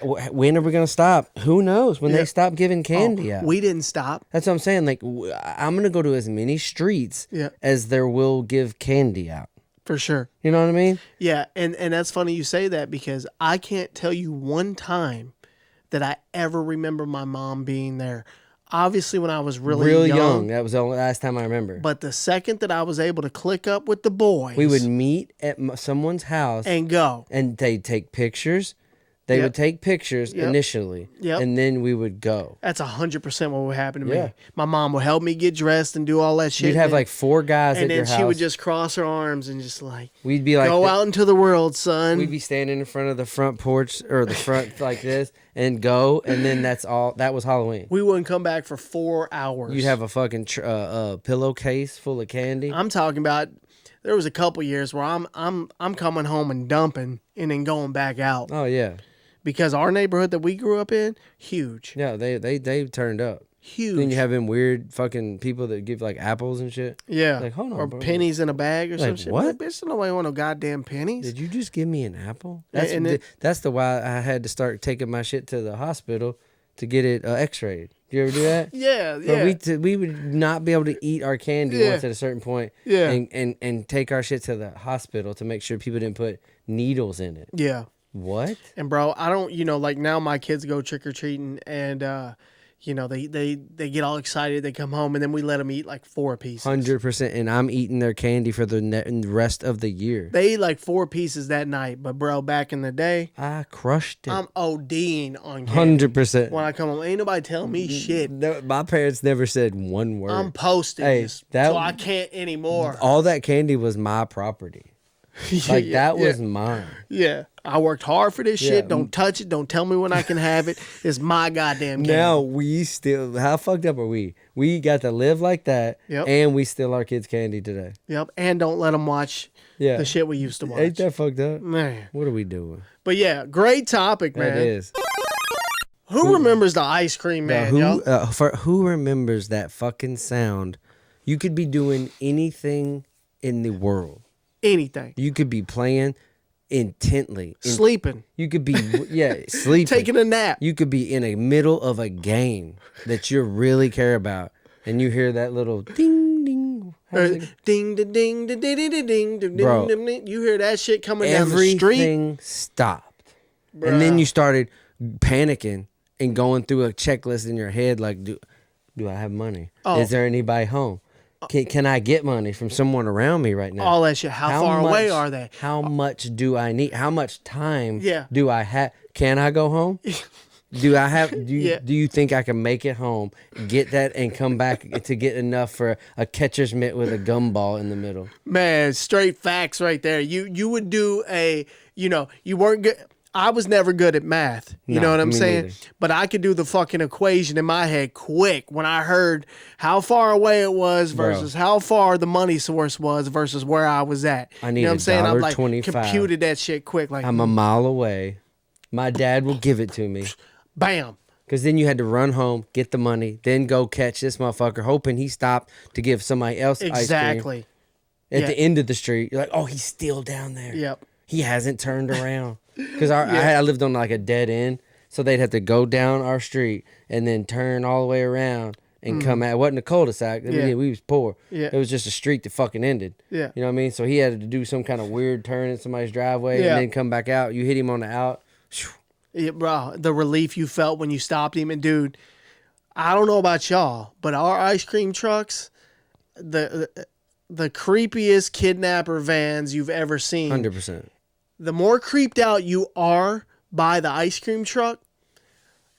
when are we going to stop? Who knows? When they stop giving candy out. We didn't stop. That's what I'm saying. Like, I'm going to go to as many streets as there will give candy out. For sure. You know what I mean? Yeah, and that's funny you say that because I can't tell you one time that I ever remember my mom being there. Obviously, when I was really young. That was the only last time I remember. But the second that I was able to click up with the boys. We would meet at someone's house. And go. And they'd take pictures. They would take pictures initially. Yep. And then we would go. That's 100% what would happen to me. My mom would help me get dressed and do all that shit. You'd have like 4 guys at your house. And then she would just cross her arms and just like, we'd be like, go out into the world, son. We'd be standing in front of the front porch or the front like this and go. And then that's all. That was Halloween. We wouldn't come back for 4 hours. You'd have a fucking pillowcase full of candy. I'm talking about, there was a couple years where I'm coming home and dumping and then going back out. Oh, yeah. Because our neighborhood that we grew up in, huge. Yeah, they turned up. Huge. Then you have them weird fucking people that give like apples and shit. Yeah. Like, hold on, or bro. pennies in a bag or some shit. What? Bitch, nobody want no goddamn pennies. Did you just give me an apple? And That's the why I had to start taking my shit to the hospital to get it x-rayed. Do you ever do that? Yeah. But we would not be able to eat our candy once at a certain point. Yeah. And take our shit to the hospital to make sure people didn't put needles in it. Yeah. What? And bro, I don't, like now my kids go trick or treating and, they get all excited. They come home and then we let them eat like 4 pieces. 100%. And I'm eating their candy for the rest of the year. They eat like 4 pieces that night. But bro, back in the day, I crushed it. I'm ODing on candy. 100%. When I come home, ain't nobody telling me shit. No, my parents never said one word. I'm posting this, so I can't anymore. All that candy was my property. Like that was mine. Yeah. I worked hard for this shit. Don't touch it. Don't tell me when I can have it. It's my goddamn candy. Now we still, how fucked up are we? We got to live like that, and we steal our kids' candy today. Yep. And don't let them watch the shit we used to watch. Ain't that fucked up? Man. What are we doing? But yeah, great topic, man. That is. Who remembers the ice cream man, Who remembers that fucking sound? You could be doing anything in the world. Anything. You could be playing intently. Sleeping. You could be, sleeping. Taking a nap. You could be in the middle of a game that you really care about, and you hear that little ding, ding. Ding, ding, ding, ding, ding, ding, ding, ding, Bro, ding, ding. You hear that shit coming down the street. Everything stopped. Bruh. And then you started panicking and going through a checklist in your head like, do I have money? Oh. Is there anybody home? Can I get money from someone around me right now? All that shit. How far away are they? How much do I need? How much time Yeah. do I have? Can I go home? Do I have? Do you think I can make it home, get that, and come back to get enough for a catcher's mitt with a gumball in the middle? Man, straight facts right there. You would do you weren't good. I was never good at math. You know what I'm saying? Neither. But I could do the fucking equation in my head quick when I heard how far away it was versus how far the money source was versus where I was at. I need you know what I'm saying? I'm like $1.25. computed that shit quick. Like I'm a mile away. My dad will give it to me. Bam. Because then you had to run home, get the money, then go catch this motherfucker, hoping he stopped to give somebody else ice cream. At the end of the street, you're like, oh, he's still down there. Yep. He hasn't turned around. Because I lived on like a dead end, so they'd have to go down our street and then turn all the way around and come out. It wasn't a cul-de-sac. We was poor. Yeah. It was just a street that fucking ended. Yeah. You know what I mean? So he had to do some kind of weird turn in somebody's driveway and then come back out. You hit him on the out. Yeah, bro, the relief you felt when you stopped him. And dude, I don't know about y'all, but our ice cream trucks, the creepiest kidnapper vans you've ever seen. 100%. The more creeped out you are by the ice cream truck,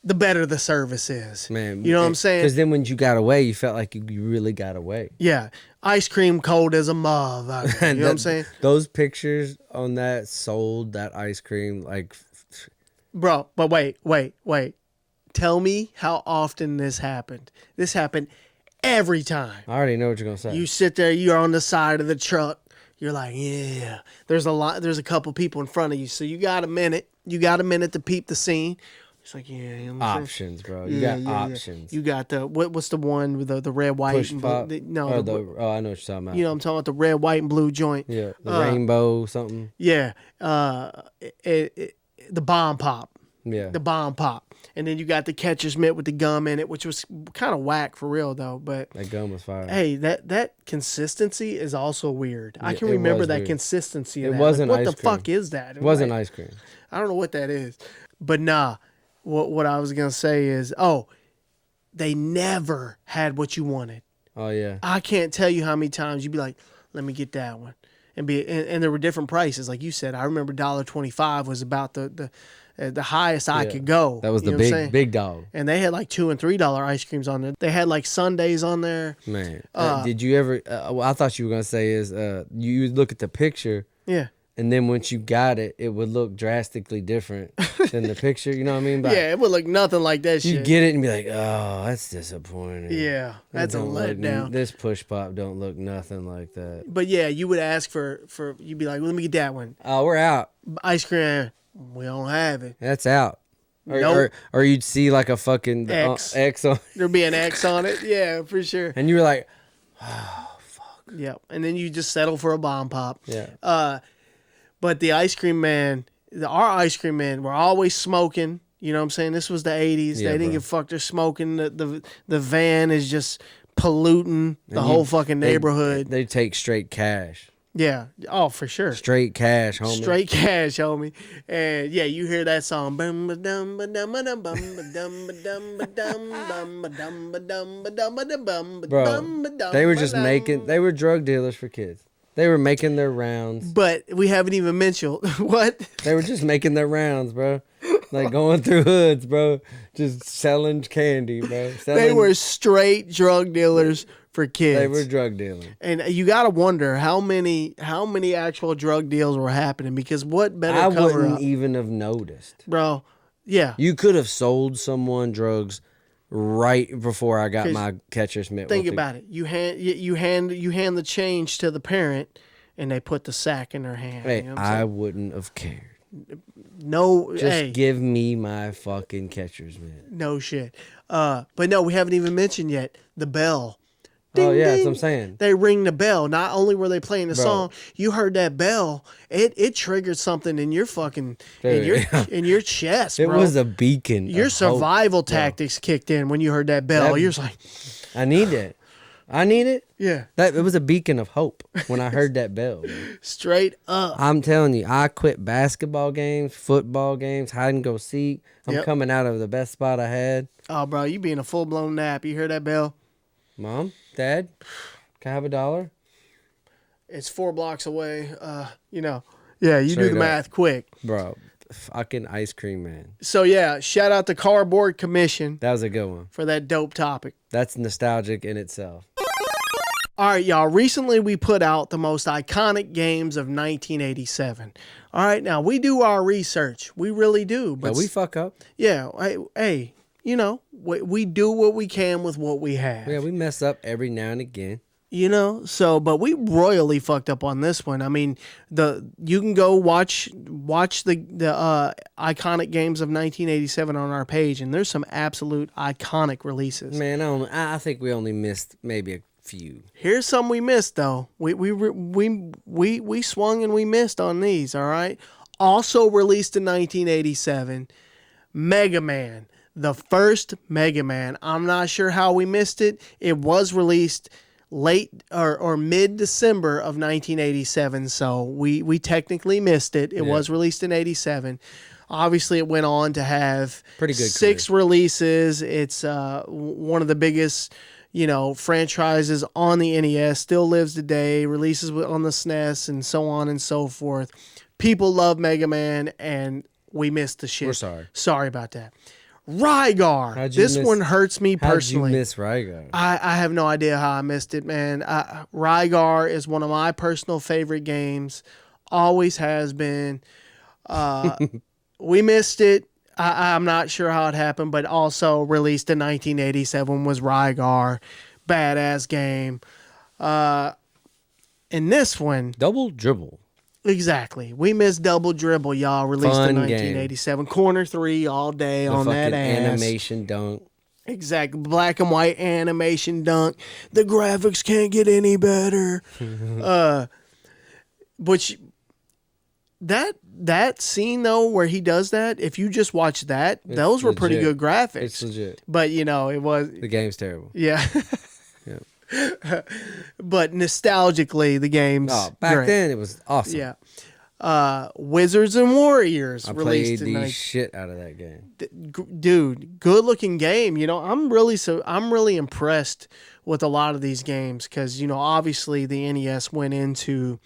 the better the service is. Man, you know what I'm saying? Because then when you got away, you felt like you really got away. Yeah. Ice cream cold as a mug. You know what I'm saying? Those pictures on that sold that ice cream like... Bro, but wait. Tell me how often this happened. This happened every time. I already know what you're going to say. You sit there, you're on the side of the truck. You're like, yeah. There's a couple people in front of you. So you got a minute. You got a minute to peep the scene. It's like, yeah. You know options, bro. You got options. You got what's the one with the red, white, Push and pop. blue? No. I know what you're talking about. You know what I'm talking about? The red, white, and blue joint. Yeah. The rainbow something. Yeah. The bomb pop. Yeah. The bomb pop. And then you got the catcher's mitt with the gum in it, which was kind of whack for real though. But that gum was fire. Hey, that consistency is also weird. Yeah, I can remember that weird. Consistency. Of it that. wasn't like, ice what the cream. fuck is that? It wasn't ice cream. I don't know what that is. But nah, what I was gonna say is, they never had what you wanted. Oh yeah. I can't tell you how many times you'd be like, let me get that one. And there were different prices. Like you said, I remember $1.25 was about the highest I could go. That was the big dog. And they had like $2 and $3 ice creams on there. They had like sundaes on there. Man, did you ever? What I thought you were gonna say is, you look at the picture. Yeah. And then once you got it, it would look drastically different than the picture. You know what I mean? Yeah, it would look nothing like that shit. You get it and be like, oh, that's disappointing. Yeah, that's a letdown. This push pop don't look nothing like that. But yeah, you would ask for you'd be like, let me get that one. Oh, we're out. Ice cream, we don't have it. That's out. Or you'd see like a fucking X on. There'd be an X on it. Yeah, for sure. And you were like, oh, fuck. Yeah, and then you just settle for a bomb pop. Yeah. But the ice cream man, our ice cream men were always smoking. You know what I'm saying? This was the 80s. Yeah, they didn't give a fuck. They're smoking. The van is just polluting the whole fucking neighborhood. They take straight cash. Yeah. Oh, for sure. Straight cash, homie. Straight cash, homie. And yeah, you hear that song. Bro, they were just they were drug dealers for kids. They were making their rounds. But we haven't even mentioned what? They were just making their rounds, bro. Like going through hoods, bro. Just selling candy, bro. They were straight drug dealers for kids. They were drug dealing. And you got to wonder how many actual drug deals were happening, because what better I cover wouldn't up? even have noticed. Bro, yeah. You could have sold someone drugs right before I got my catcher's mitt. Think about it. You hand the change to the parent, and they put the sack in their hand. Hey, you know what I'm I saying? wouldn't have cared. No, Just give me my fucking catcher's mitt. No shit. But no, we haven't even mentioned yet the bell. Ding, oh yeah, ding. that's what I'm saying. They ring the bell. Not only were they playing the Bro. song, you heard that bell. It triggered something in your fucking in your chest, It bro. was a beacon. Your of survival hope, tactics kicked in when you heard that bell. You're just like, I need it. I need it. Yeah. It was a beacon of hope when I heard that bell. Man. Straight up. I'm telling you, I quit basketball games, football games, hide and go seek. I'm coming out of the best spot I had. Oh, bro, you being a full blown nap. You hear that bell? Mom, Dad, can I have $1? It's 4 blocks away. Yeah, you Straight do the math quick. Bro, fucking ice cream man. So yeah, shout out to Cardboard Commission. That was a good one. For that dope topic. That's nostalgic in itself. All right, y'all. Recently, we put out the most iconic games of 1987. All right, now we do our research. We really do. But we fuck up. Yeah. Hey, we do what we can with what we have. Yeah, we mess up every now and again. But we royally fucked up on this one. I mean, you can go watch the iconic games of 1987 on our page, and there's some absolute iconic releases. Man, I think we only missed maybe a few. Here's some we missed though. We swung and we missed on these. All right. Also released in 1987, Mega Man, the first Mega Man. I'm not sure how we missed it. It was released late or mid-December of 1987, so we technically missed it. It was released in 87. Obviously, it went on to have pretty good 6 releases. It's one of the biggest, franchises on the NES, still lives today, releases on the SNES, and so on and so forth. People love Mega Man, and we missed the shit. We're sorry. Sorry about that. Rygar. This one hurts me personally. How'd you miss Rygar? I have no idea how I missed it, man. Rygar is one of my personal favorite games. Always has been. We missed it. I'm not sure how it happened, but also released in 1987 was Rygar. Badass game. And this one... Double Dribble. Exactly. We missed Double Dribble, y'all. Released in 1987. Game. Corner 3 all day on that ass. Animation dunk. Exactly. Black and white animation dunk. The graphics can't get any better. But that scene, though, where he does that, if you just watch that, those were pretty good graphics. It's legit. But, it was... The game's terrible. Yeah. Yeah. But nostalgically, the game's back then it was awesome. Yeah. Wizards and Warriors I released played the shit out of that game. Dude, good looking game. I'm really impressed with a lot of these games because obviously the NES went into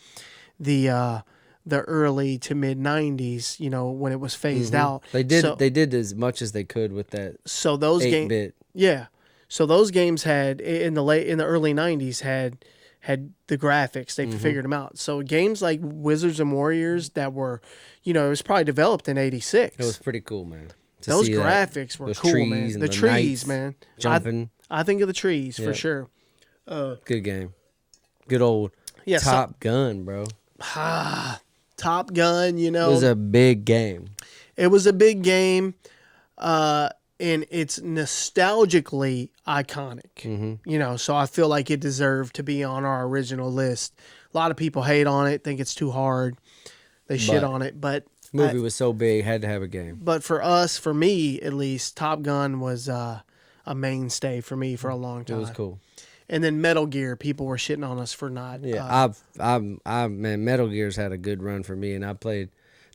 the early to mid 90s. When it was phased out. They did as much as they could with that. So those 8-bit. Yeah. So those games had in the early 90s had the graphics. They figured them out. So games like Wizards and Warriors that were, it was probably developed in 86. It was pretty cool, man. Those graphics were cool, man. The trees, man. Jumping. I think of the trees for sure. Good game. Good old Top Gun, bro. Top Gun, It was a big game. It was a big game. And it's nostalgically iconic, so I feel like it deserved to be on our original list. A lot of people hate on it, think it's too hard. They shit on it, but movie was so big, had to have a game. But for me at least, Top Gun was a mainstay for me for a long time. It was cool. And then Metal Gear, people were shitting on us for not. Yeah, man, Metal Gear's had a good run for me, and I played.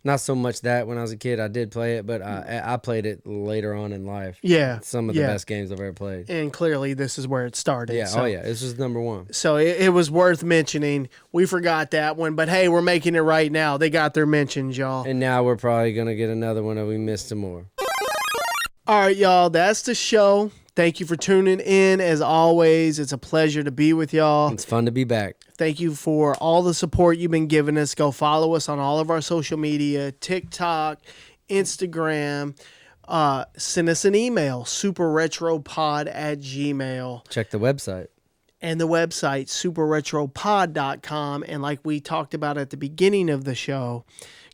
Not so much that when I was a kid, I did play it, but I played it later on in life. Yeah. Some of the best games I've ever played. And clearly this is where it started. Yeah, so. This was number one. So it was worth mentioning. We forgot that one, but hey, we're making it right now. They got their mentions, y'all. And now we're probably going to get another one, and we missed some more. All right, y'all, that's the show. Thank you for tuning in. As always, it's a pleasure to be with y'all. It's fun to be back. Thank you for all the support you've been giving us. Go follow us on all of our social media, TikTok, Instagram. Send us an email, superretropod@gmail.com. Check the website. And the website, superretropod.com. And like we talked about at the beginning of the show,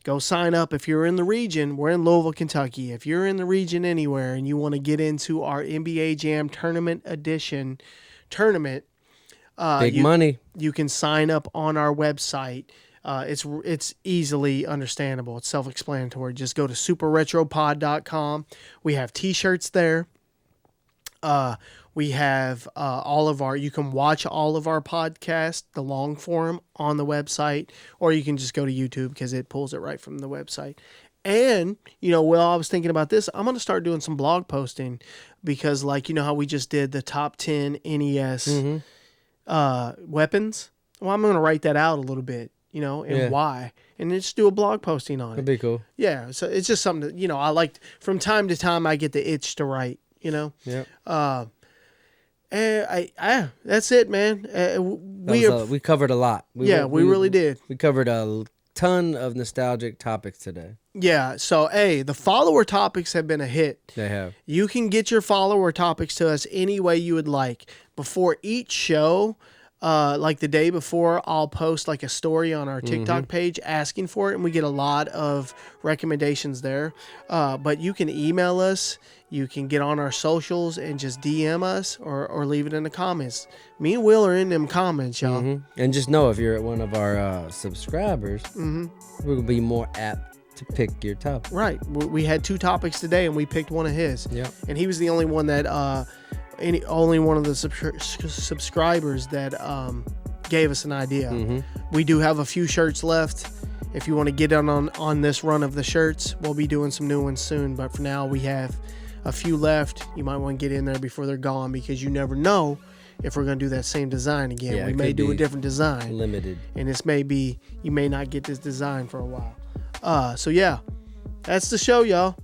go sign up if you're in the region. We're in Louisville, Kentucky. If you're in the region anywhere and you want to get into our NBA Jam Tournament Edition tournament, money. You can sign up on our website. It's easily understandable. It's self-explanatory. Just go to superretropod.com. We have T-shirts there. We have you can watch all of our podcasts, the long form, on the website, or you can just go to YouTube because it pulls it right from the website. And, I was thinking about this. I'm going to start doing some blog posting because, how we just did the top 10 NES weapons? Well, I'm going to write that out a little bit, and why. And just do a blog posting on it. That'd be cool. Yeah, so it's just something that, I like. From time to time, I get the itch to write, Yeah. And that's it, man. We covered a lot. We really did. We covered a ton of nostalgic topics today. Yeah. So, the follower topics have been a hit. They have. You can get your follower topics to us any way you would like. Before each show, like the day before, I'll post like a story on our TikTok page asking for it, and we get a lot of recommendations there. But you can email us. You can get on our socials and just DM us or leave it in the comments. Me and Will are in them comments, y'all. And just know if you're one of our subscribers, we'll be more apt to pick your topic. Right. We had 2 topics today, and we picked one of his. Yeah. And he was the only one that, only one of the subscribers that gave us an idea. We do have a few shirts left. If you want to get on this run of the shirts, we'll be doing some new ones soon. But for now, we have a few left. You might want to get in there before they're gone because you never know if we're gonna do that same design again. Yeah, we it may could do a be different design. limited. And this may be, you may not get this design for a while. So yeah, that's the show, y'all.